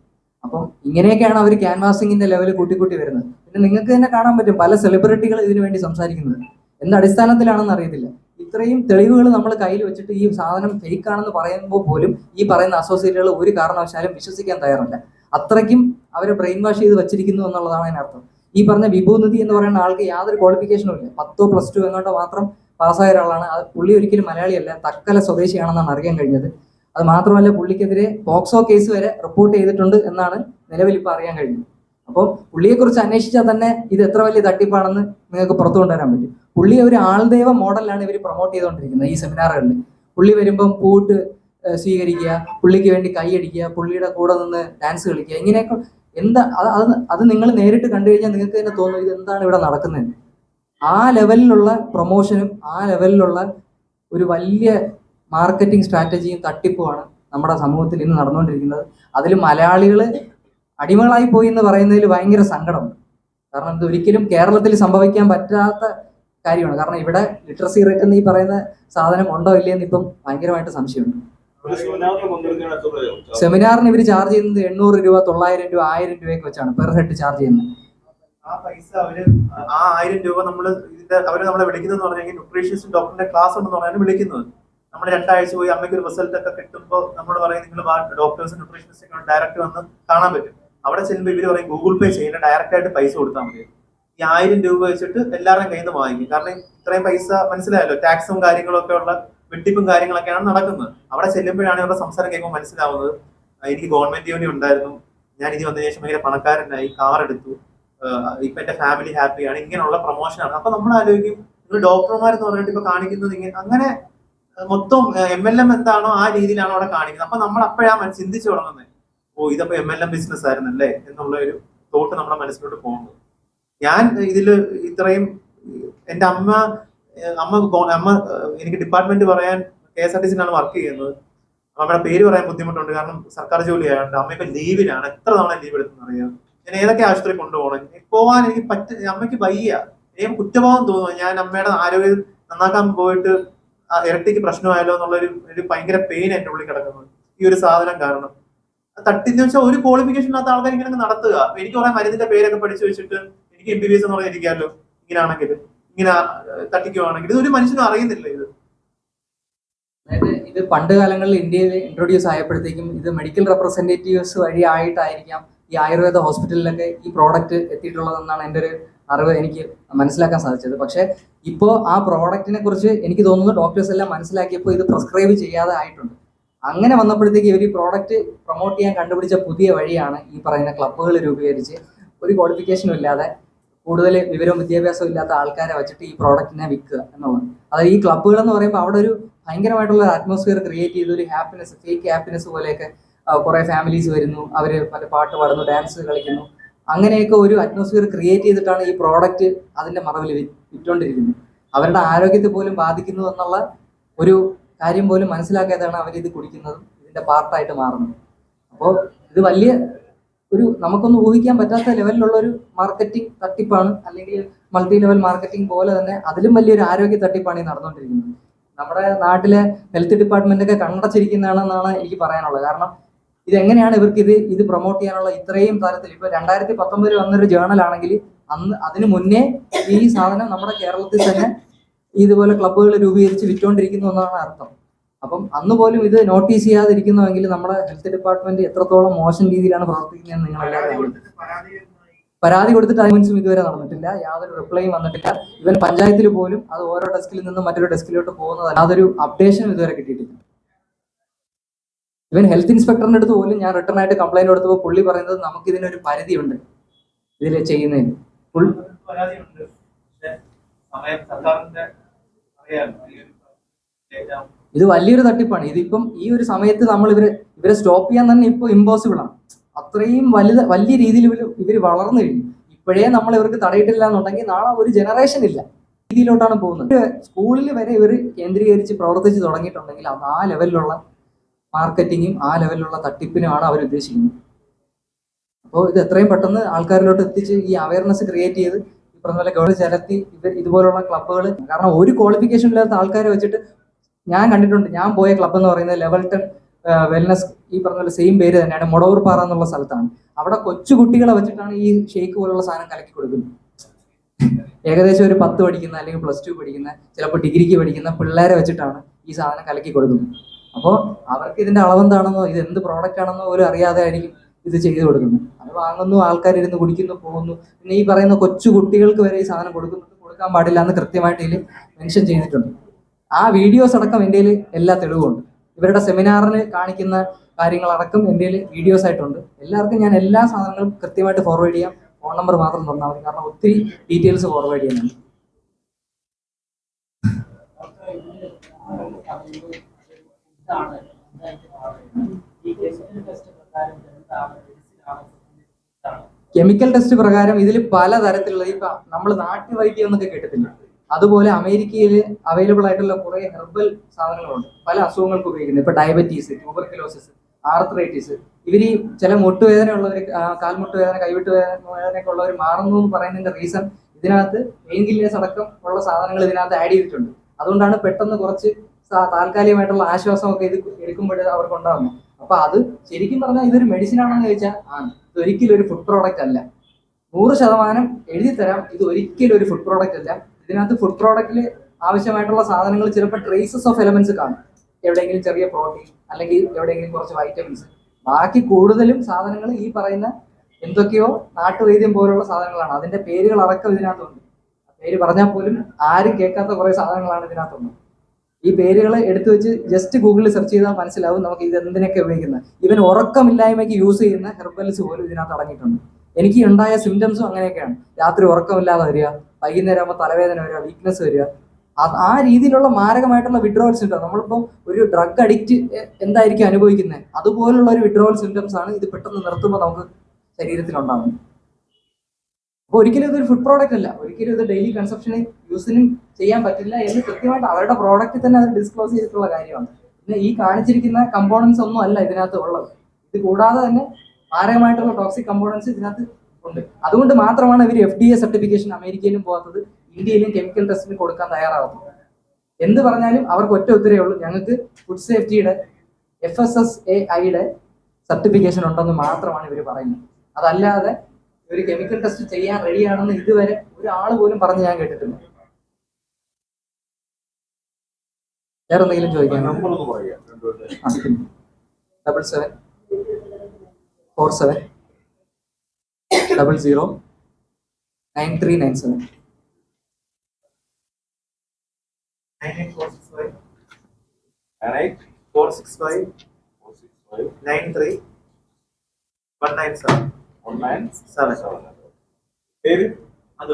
അപ്പം ഇങ്ങനെയൊക്കെയാണ് അവർ ക്യാൻവാസിങ്ങിന്റെ ലെവൽ കൂട്ടിക്കൂട്ടി വരുന്നത്. പിന്നെ നിങ്ങൾക്ക് തന്നെ കാണാൻ പറ്റും പല സെലിബ്രിറ്റികൾ ഇതിനു വേണ്ടി സംസാരിക്കുന്നത്. എന്ത് അടിസ്ഥാനത്തിലാണെന്ന് അറിയത്തില്ല. ഇത്രയും തെളിവുകൾ നമ്മൾ കയ്യിൽ വെച്ചിട്ട് ഈ സാധനം ഫേക്ക് ആണെന്ന് പറയുമ്പോൾ പോലും ഈ പറയുന്ന അസോസിയേറ്റുകൾ ഒരു കാരണവശാലും വിശ്വസിക്കാൻ തയ്യാറല്ല. അത്രയ്ക്കും അവരെ ബ്രെയിൻ വാഷ് ചെയ്ത് വെച്ചിരിക്കുന്നു എന്നുള്ളതാണ് അതിനർത്ഥം. ഈ പറഞ്ഞ വിഭൂനിധി എന്ന് പറയുന്ന ആൾക്ക് യാതൊരു ക്വാളിഫിക്കേഷനും ഇല്ല. 10 +2 എങ്ങോട്ടോ മാത്രം പാസ്സായ ഒരാളാണ്. അത് പുള്ളി ഒരിക്കലും മലയാളിയല്ല, തക്കല സ്വദേശിയാണെന്നാണ് അറിയാൻ കഴിഞ്ഞത്. അത് മാത്രമല്ല പുള്ളിക്കെതിരെ പോക്സോ കേസ് വരെ റിപ്പോർട്ട് ചെയ്തിട്ടുണ്ട് എന്നാണ് നിലവിൽ ഇപ്പോൾ അറിയാൻ കഴിഞ്ഞത്. അപ്പോൾ പുള്ളിയെക്കുറിച്ച് അന്വേഷിച്ചാൽ തന്നെ ഇത് എത്ര വലിയ തട്ടിപ്പാണെന്ന് നിങ്ങൾക്ക് പുറത്തു കൊണ്ടുവരാൻ പറ്റും. പുള്ളി ഒരു ആൾദൈവ മോഡലാണ് ഇവർ പ്രൊമോട്ട് ചെയ്തുകൊണ്ടിരിക്കുന്നത് ഈ സെമിനാറുകളിൽ. പുള്ളി വരുമ്പം പൂട്ട് സ്വീകരിക്കുക, പുള്ളിക്ക് വേണ്ടി കൈയടിക്കുക, പുള്ളിയുടെ കൂടെ നിന്ന് ഡാൻസ് കളിക്കുക, ഇങ്ങനെയൊക്കെ എന്താ അത് നിങ്ങൾ നേരിട്ട് കണ്ടു കഴിഞ്ഞാൽ നിങ്ങൾക്ക് തന്നെ തോന്നും ഇത് എന്താണ് ഇവിടെ നടക്കുന്നത്. ആ ലെവലിലുള്ള പ്രൊമോഷനും ആ ലെവലിലുള്ള ഒരു വലിയ മാർക്കറ്റിംഗ് സ്ട്രാറ്റജിയും തട്ടിപ്പുമാണ് നമ്മുടെ സമൂഹത്തിൽ ഇന്ന് നടന്നുകൊണ്ടിരിക്കുന്നത്. അതിൽ മലയാളികൾ അടിമകളായി പോയി എന്ന് പറയുന്നതിൽ ഭയങ്കര സങ്കടമുണ്ട്. കാരണം ഇത് ഒരിക്കലും കേരളത്തിൽ സംഭവിക്കാൻ പറ്റാത്ത കാര്യമാണ്. കാരണം ഇവിടെ ലിറ്ററസി റേറ്റ് എന്ന് ഈ പറയുന്ന സാധനം ഉണ്ടോ ഇല്ലയെന്ന് ഇപ്പം ഭയങ്കരമായിട്ട് സംശയമുണ്ട്. സെമിനാറിന് ഇവർ ചാർജ് ചെയ്യുന്നത് 800 രൂപ, 900 രൂപ, 1000 രൂപയൊക്കെ വെച്ചാണ് പെർ ഹെഡ് ചാർജ് ചെയ്യുന്നത്. ആ പൈസ ആ 1000 രൂപ നമ്മളെ വിളിക്കുന്നത് പറഞ്ഞാൽ ന്യൂട്രീഷ്യനിസ്റ്റ് ഡോക്ടറിന്റെ ക്ലാസ് ഉണ്ടെന്ന് പറഞ്ഞാൽ വിളിക്കുന്നത്. നമ്മൾ 2 ആഴ്ച പോയി അമ്മയ്ക്ക് ഒരു റിസൾട്ട് ഒക്കെ കിട്ടുമ്പോൾ നമ്മൾ പറയും നിങ്ങൾ ഡോക്ടേഴ്സ് ന്യൂട്രീഷനിസ്റ്റ് ഡയറക്റ്റ് വന്ന് കാണാൻ പറ്റും. അവിടെ ചെല്ലുമ്പോൾ ഇവർ പറയും ഗൂഗിൾ പേ ചെയ്യുന്ന ഡയറക്റ്റ് ആയിട്ട് പൈസ കൊടുത്താൽ മതി. ഈ 1000 രൂപ വെച്ചിട്ട് എല്ലാവരുടെയും കയ്യിൽ നിന്ന് വാങ്ങിക്കും. കാരണം ഇത്രയും പൈസ മനസ്സിലായല്ലോ, ടാക്സും കാര്യങ്ങളൊക്കെ ഉള്ള വെട്ടിപ്പും കാര്യങ്ങളൊക്കെയാണ് നടക്കുന്നത്. അവിടെ ചെല്ലുമ്പോഴാണ് ഇവരുടെ സംസാരം കേൾക്കുമ്പോൾ മനസ്സിലാവുന്നത് എനിക്ക് ഗവൺമെന്റ് ജോലി ഉണ്ടായിരുന്നു, ഞാൻ ഇനി വന്നതിന് ശേഷം ഭയങ്കര പണക്കാരനായി, കാർ എടുത്തു, ഇപ്പൊ എന്റെ ഫാമിലി ഹാപ്പിയാണ്, ഇങ്ങനെയുള്ള പ്രൊമോഷനാണ്. അപ്പൊ നമ്മൾ ആലോചിക്കും നിങ്ങൾ ഡോക്ടർമാരെന്ന് പറഞ്ഞിട്ട് ഇപ്പൊ കാണിക്കുന്നത് ഇങ്ങനെ അങ്ങനെ മൊത്തം MLM എന്താണോ ആ രീതിയിലാണ് അവിടെ കാണിക്കുന്നത്. അപ്പൊ നമ്മൾ അപ്പോഴാണ് ചിന്തിച്ചു തുടങ്ങുന്നത്, ഓ ഇതപ്പോ MLM ബിസിനസ് ആയിരുന്നല്ലേ എന്നുള്ള ഒരു തോട്ട് നമ്മുടെ മനസ്സിലോട്ട് പോകുന്നത്. ഞാൻ ഇതിൽ ഇത്രയും എൻ്റെ അമ്മ എനിക്ക് ഡിപ്പാർട്ട്മെന്റ് പറയാൻ KSRTC-ലാണ് വർക്ക് ചെയ്യുന്നത്. അമ്മയുടെ പേര് പറയാൻ ബുദ്ധിമുട്ടുണ്ട്, കാരണം സർക്കാർ ജോലി ആയതുകൊണ്ട്. അമ്മ ഇപ്പൊ ലീവിലാണ്. എത്ര തവണ ലീവ് എടുത്തെന്ന് അറിയാം. ഞാൻ ഏതൊക്കെ ആശുപത്രി കൊണ്ടുപോകണം, പോകാൻ എനിക്ക് അമ്മയ്ക്ക് വയ്യ. എനിക്ക് കുറ്റബോധം തോന്നുന്നു. ഞാൻ അമ്മയുടെ ആരോഗ്യം നന്നാക്കാൻ പോയിട്ട് ഇരട്ടിക്ക് പ്രശ്നമായല്ലോ എന്നുള്ളൊരു ഭയങ്കര പെയിൻ എൻ്റെ ഉള്ളിൽ കിടക്കുന്നത് ഈ ഒരു സാധനം കാരണം. തട്ടിന്ന് വെച്ചാൽ ഒരു ക്വാളിഫിക്കേഷൻ ഇല്ലാത്ത ആൾക്കാർ ഇങ്ങനെ നടത്തുക. എനിക്ക് കുറെ മരുന്നിന്റെ പേരൊക്കെ പഠിച്ചു വെച്ചിട്ട് എനിക്ക് MBBS എന്ന് പറഞ്ഞിരിക്കാമല്ലോ. ഇങ്ങനെയാണെങ്കിൽ ഇങ്ങനെ തട്ടിക്കുവാണെങ്കിൽ ഇതൊരു മനുഷ്യനും അറിയുന്നില്ല ഇത്. അതായത് ഇത് പണ്ട് കാലങ്ങളിൽ ഇന്ത്യയിൽ ഇൻട്രൊഡ്യൂസ് ആയപ്പോഴത്തേക്കും ഇത് മെഡിക്കൽ റെപ്രസെന്റേറ്റീവ്സ് വഴി ആയിട്ടായിരിക്കാം ഈ ആയുർവേദ ഹോസ്പിറ്റലിലൊക്കെ ഈ പ്രോഡക്റ്റ് എത്തിയിട്ടുള്ളതെന്നാണ് എൻ്റെ ഒരു അറിവ് എനിക്ക് മനസ്സിലാക്കാൻ സാധിച്ചത്. പക്ഷേ ഇപ്പോൾ ആ പ്രോഡക്റ്റിനെ കുറിച്ച് എനിക്ക് തോന്നുന്നു ഡോക്ടേഴ്സ് എല്ലാം മനസ്സിലാക്കിയപ്പോൾ ഇത് പ്രിസ്ക്രൈബ് ചെയ്യാതെ ആയിട്ടുണ്ട്. അങ്ങനെ വന്നപ്പോഴത്തേക്ക് ഇവർ ഈ പ്രോഡക്റ്റ് പ്രൊമോട്ട് ചെയ്യാൻ കണ്ടുപിടിച്ച പുതിയ വഴിയാണ് ഈ പറയുന്ന ക്ലബ്ബുകൾ രൂപീകരിച്ച് ഒരു ക്വാളിഫിക്കേഷനും ഇല്ലാതെ കൂടുതൽ വിവരവും വിദ്യാഭ്യാസവും ഇല്ലാത്ത ആൾക്കാരെ വെച്ചിട്ട് ഈ പ്രോഡക്റ്റിനെ വിൽക്കുക എന്നുള്ളത്. അതായത് ഈ ക്ലബ്ബുകൾ എന്ന് പറയുമ്പോൾ അവിടെ ഒരു ഭയങ്കരമായിട്ടുള്ള ഒരു അറ്റ്മോസ്ഫിയർ ക്രിയേറ്റ് ചെയ്ത് ഒരു ഹാപ്പിനെസ്, ഫേക്ക് ഹാപ്പിനെസ് പോലെയൊക്കെ കുറെ ഫാമിലീസ് വരുന്നു, അവർ മറ്റേ പാട്ട് പാടുന്നു, ഡാൻസ് കളിക്കുന്നു, അങ്ങനെയൊക്കെ ഒരു അറ്റ്മോസ്ഫിയർ ക്രിയേറ്റ് ചെയ്തിട്ടാണ് ഈ പ്രോഡക്റ്റ് അതിന്റെ മറവിൽ വിറ്റുകൊണ്ടിരിക്കുന്നത്. അവരുടെ ആരോഗ്യത്തെ പോലും ബാധിക്കുന്നു എന്നുള്ള ഒരു കാര്യം പോലും മനസ്സിലാക്കാതെയാണ് അവരിത് കുടിക്കുന്നതും ഇതിന്റെ പാർട്ടായിട്ട് മാറുന്നത്. അപ്പോൾ ഇത് വലിയ ഒരു നമുക്കൊന്നും ഊഹിക്കാൻ പറ്റാത്ത ലെവലിലുള്ള ഒരു മാർക്കറ്റിംഗ് തട്ടിപ്പാണ്, അല്ലെങ്കിൽ മൾട്ടി ലെവൽ മാർക്കറ്റിംഗ് പോലെ തന്നെ അതിലും വലിയൊരു ആരോഗ്യ തട്ടിപ്പാണ് ഈ നടന്നുകൊണ്ടിരിക്കുന്നത്. നമ്മുടെ നാട്ടിലെ ഹെൽത്ത് ഡിപ്പാർട്ട്മെന്റ് ഒക്കെ കണ്ടച്ചിരിക്കുന്നതാണെന്നാണ് എനിക്ക് പറയാനുള്ളത്. കാരണം ഇതെങ്ങനെയാണ് ഇവർക്ക് ഇത് പ്രൊമോട്ട് ചെയ്യാനുള്ള ഇത്രയും തരത്തിൽ? ഇപ്പൊ 2019 വന്നൊരു ജേണൽ ആണെങ്കിൽ അതിനു മുന്നേ ഈ സാധനം നമ്മുടെ കേരളത്തിൽ തന്നെ ഇതുപോലെ ക്ലബ്ബുകൾ രൂപീകരിച്ച് വിറ്റുകൊണ്ടിരിക്കുന്നു എന്നാണ് അർത്ഥം. അപ്പം അന്ന് പോലും ഇത് നോട്ടീസ് ചെയ്യാതിരിക്കുന്നുവെങ്കിൽ നമ്മുടെ ഹെൽത്ത് ഡിപ്പാർട്ട്മെന്റ് എത്രത്തോളം മോശം രീതിയിലാണ് പ്രവർത്തിക്കുന്നതെന്ന് നിങ്ങളെല്ലാവരും പരാതി കൊടുത്തിട്ട് അഡ്മിൻസും ഇതുവരെ നടന്നിട്ടില്ല, യാതൊരു റിപ്ലൈയും വന്നിട്ടില്ല. ഇവൻ പഞ്ചായത്തിൽ പോലും അത് ഓരോ ഡെസ്കിൽ നിന്നും മറ്റൊരു ഡെസ്കിലോട്ട് പോകുന്നത് യാതൊരു അപ്ഡേഷനും ഇതുവരെ കിട്ടിയിട്ടില്ല. ഇവൻ ഹെൽത്ത് ഇൻസ്പെക്ടറിന്റെ അടുത്ത് പോലും ഞാൻ റിട്ടേൺ ആയിട്ട് കംപ്ലൈന്റ് കൊടുത്തപ്പോൾ പുള്ളി പറയുന്നത് നമുക്ക് ഇതിനൊരു പരിധിയുണ്ട് ഇതിൽ ചെയ്യുന്നതിന്. ഇത് വലിയൊരു തട്ടിപ്പാണ്. ഇതിപ്പം ഈ ഒരു സമയത്ത് നമ്മൾ ഇവരെ സ്റ്റോപ്പ് ചെയ്യാൻ തന്നെ ഇപ്പോൾ ഇമ്പോസിബിൾ ആണ്. അത്രയും വലിയ രീതിയിൽ ഇവർ വളർന്നു കഴിഞ്ഞു. ഇപ്പോഴേ നമ്മൾ ഇവർക്ക് തടയിട്ടില്ല എന്നുണ്ടെങ്കിൽ നാളെ ഒരു ജനറേഷൻ ഇല്ല രീതിയിലോട്ടാണ് പോകുന്നത്. സ്കൂളിൽ വരെ ഇവർ കേന്ദ്രീകരിച്ച് പ്രവർത്തിച്ച് തുടങ്ങിയിട്ടുണ്ടെങ്കിൽ ആ ലെവലിലുള്ള മാർക്കറ്റിങ്ങും ആ ലെവലിലുള്ള തട്ടിപ്പിനുമാണ് അവർ ഉദ്ദേശിക്കുന്നത്. അപ്പോൾ ഇത് എത്രയും പെട്ടെന്ന് ആൾക്കാരിലോട്ട് എത്തിച്ച് ഈ അവയർനെസ് ക്രിയേറ്റ് ചെയ്ത് ഈ പറഞ്ഞ പോലെ ഗവൺമെന്റ് ചെലുത്തി ഇതുപോലുള്ള ക്ലബ്ബുകൾ, കാരണം ഒരു ക്വാളിഫിക്കേഷൻ ഇല്ലാത്ത ആൾക്കാരെ വെച്ചിട്ട് ഞാൻ കണ്ടിട്ടുണ്ട്. ഞാൻ പോയ ക്ലബ്ബ് എന്ന് പറയുന്നത് ലെവൽ 10 വെൽനസ്, ഈ പറഞ്ഞ പോലെ സെയിം പേര് തന്നെയാണ്, മുടവൂർ പാറ എന്നുള്ള സ്ഥലത്താണ്. അവിടെ കൊച്ചു കുട്ടികളെ വെച്ചിട്ടാണ് ഈ ഷേക്ക് പോലുള്ള സാധനം കലക്കി കൊടുക്കുന്നത്. ഏകദേശം ഒരു 10 പഠിക്കുന്ന അല്ലെങ്കിൽ +2 പഠിക്കുന്ന, ചിലപ്പോൾ ഡിഗ്രിക്ക് പഠിക്കുന്ന പിള്ളേരെ വെച്ചിട്ടാണ് ഈ സാധനം കലക്കി കൊടുക്കുന്നത്. അപ്പോൾ അവർക്ക് ഇതിന്റെ അളവെന്താണെന്നോ ഇത് എന്ത് പ്രോഡക്റ്റ് ആണെന്നോ പോലും അറിയാതെ ആയിരിക്കും ഇത് ചെയ്തു കൊടുക്കുന്നത്. അത് വാങ്ങുന്നു, ആൾക്കാരിരുന്ന് കുടിക്കുന്നു, പോകുന്നു. പിന്നെ ഈ പറയുന്ന കൊച്ചു കുട്ടികൾക്ക് വരെ ഈ സാധനം കൊടുക്കാൻ പാടില്ല എന്ന് കൃത്യമായിട്ട് ഇതിൽ മെൻഷൻ ചെയ്തിട്ടുണ്ട്. ആ വീഡിയോസ് അടക്കം എൻ്റെ എല്ലാ തെളിവുമുണ്ട്. ഇവരുടെ സെമിനാറിന് കാണിക്കുന്ന കാര്യങ്ങളടക്കം എൻ്റെ വീഡിയോസ് ആയിട്ടുണ്ട്. എല്ലാവർക്കും ഞാൻ എല്ലാ സാധനങ്ങളും കൃത്യമായിട്ട് ഫോർവേഡ് ചെയ്യാം. ഫോൺ നമ്പർ മാത്രം തന്നാൽ മതി, കാരണം ഒത്തിരി ഡീറ്റെയിൽസ് ഫോർവേഡ് ചെയ്യുന്നുണ്ട്. കെമിക്കൽ ടെസ്റ്റ് പ്രകാരം ഇതിൽ പലതരത്തിലുള്ള ഇപ്പൊ നമ്മൾ നാട്ടുവൈദ്യം എന്നൊക്കെ കേട്ടിട്ടില്ല, അതുപോലെ അമേരിക്കയിൽ അവൈലബിൾ ആയിട്ടുള്ള കുറെ ഹെർബൽ സാധനങ്ങളുണ്ട് പല അസുഖങ്ങൾക്ക് ഉപയോഗിക്കുന്നത്. ഇപ്പൊ ഡയബറ്റീസ്, ട്യൂബർക്കുലോസിസ്, ആർത്രൈറ്റിസ്. ഇവര് ചില മുട്ടുവേദന ഉള്ളവർ, കാൽമുട്ട് വേദന, കൈവിട്ട് വേദനയൊക്കെ ഉള്ളവർ മാറുന്നു എന്ന് പറയുന്നതിന്റെ റീസൺ ഇതിനകത്ത് പെയിൻ കില്ലേഴ്സ് അടക്കം ഉള്ള സാധനങ്ങൾ ഇതിനകത്ത് ആഡ് ചെയ്തിട്ടുണ്ട്. അതുകൊണ്ടാണ് പെട്ടെന്ന് കുറച്ച് താൽക്കാലികമായിട്ടുള്ള ആശ്വാസമൊക്കെ ഇത് എടുക്കുമ്പോൾ അവർക്ക് ഉണ്ടാകുന്നത്. അപ്പൊ അത് ശരിക്കും പറഞ്ഞാൽ ഇതൊരു മെഡിസിൻ ആണെന്ന് ചോദിച്ചാൽ ഇത് ഒരിക്കലും ഒരു ഫുഡ് പ്രോഡക്റ്റ് അല്ല. 100% എഴുതി തരാം, ഇത് ഒരിക്കലും ഒരു ഫുഡ് പ്രോഡക്റ്റ് അല്ല. ഇതിനകത്ത് ഫുഡ് പ്രോഡക്റ്റിൽ ആവശ്യമായിട്ടുള്ള സാധനങ്ങൾ ചിലപ്പോൾ ട്രേസസ് ഓഫ് എലമെന്റ്സ് കാണും, എവിടെയെങ്കിലും ചെറിയ പ്രോട്ടീൻ അല്ലെങ്കിൽ എവിടെയെങ്കിലും കുറച്ച് വൈറ്റമിൻസ്. ബാക്കി കൂടുതലും സാധനങ്ങൾ ഈ പറയുന്ന എന്തൊക്കെയോ നാട്ടുവൈദ്യം പോലുള്ള സാധനങ്ങളാണ്. അതിന്റെ പേരുകൾ അടക്കം ഇതിനകത്തുണ്ട്. പേര് പറഞ്ഞാൽ പോലും ആരും കേൾക്കാത്ത കുറെ സാധനങ്ങളാണ് ഇതിനകത്തുണ്ട്. ഈ പേരുകൾ എടുത്തു വെച്ച് ജസ്റ്റ് ഗൂഗിളിൽ സെർച്ച് ചെയ്താൽ മനസ്സിലാവും നമുക്ക് ഇത് എന്തിനൊക്കെ ഉപയോഗിക്കുന്നത്. ഇവൻ ഉറക്കമില്ലായ്മയ്ക്ക് യൂസ് ചെയ്യുന്ന ഹെർബൽസ് പോലും ഇതിനകത്ത് അടങ്ങിയിട്ടുണ്ട്. എനിക്ക് ഉണ്ടായ സിംറ്റംസും അങ്ങനെയൊക്കെയാണ്. രാത്രി ഉറക്കമില്ലാതെ വരിക, വൈകുന്നേരം ആകുമ്പോൾ തലവേദന വരിക, വീക്ക്നെസ് വരിക, ആ രീതിയിലുള്ള മാരകമായിട്ടുള്ള വിഡ്രോവൽ സിംറ്റം. നമ്മളിപ്പോൾ ഒരു ഡ്രഗ് അഡിക്റ്റ് എന്തായിരിക്കും അനുഭവിക്കുന്നത്, അതുപോലുള്ള ഒരു വിഡ്രോവൽ സിംറ്റംസ് ആണ് ഇത് പെട്ടെന്ന് നിർത്തുമ്പോൾ നമുക്ക് ശരീരത്തിലുണ്ടാകുന്നത്. അപ്പോൾ ഒരിക്കലും ഇതൊരു ഫുഡ് പ്രോഡക്റ്റ് അല്ല, ഒരിക്കലും ഇത് ഡെയിലി കൺസപ്ഷനും യൂസിനും ചെയ്യാൻ പറ്റില്ല എന്ന് കൃത്യമായിട്ട് അവരുടെ പ്രോഡക്റ്റിൽ തന്നെ അത് ഡിസ്ക്ലോസ് ചെയ്തിട്ടുള്ള കാര്യമാണ്. പിന്നെ ഈ കാണിച്ചിരിക്കുന്ന കമ്പോണൻസ് ഒന്നും അല്ല ഇതിനകത്ത് ഉള്ളത്. ഇത് കൂടാതെ തന്നെ മാരകമായിട്ടുള്ള ടോക്സിക് കമ്പോണൻസ് ഇതിനകത്ത് ഉണ്ട്. അതുകൊണ്ട് മാത്രമാണ് ഇവർ FDA സർട്ടിഫിക്കേഷൻ അമേരിക്കയിലും പോകാത്തത്, ഇന്ത്യയിലും കെമിക്കൽ ടെസ്റ്റിന് കൊടുക്കാൻ തയ്യാറാവുന്നത്. എന്ത് പറഞ്ഞാലും അവർക്ക് ഒറ്റ ഉത്തരവേ ഉള്ളൂ, ഞങ്ങൾക്ക് ഫുഡ് സേഫ്റ്റിയുടെ FSSAIയുടെ സർട്ടിഫിക്കേഷൻ ഉണ്ടെന്ന് മാത്രമാണ് ഇവർ പറയുന്നത്. അതല്ലാതെ ഇവർ കെമിക്കൽ ടെസ്റ്റ് ചെയ്യാൻ റെഡിയാണെന്ന് ഇതുവരെ ഒരാൾ പോലും പറഞ്ഞ് ഞാൻ കേട്ടിട്ടില്ല. വേറെ എന്തെങ്കിലും ചോദിക്കാൻ? നമ്പർ ഒന്ന് പറയാം. 7747009397 9846593197. പേര് അത്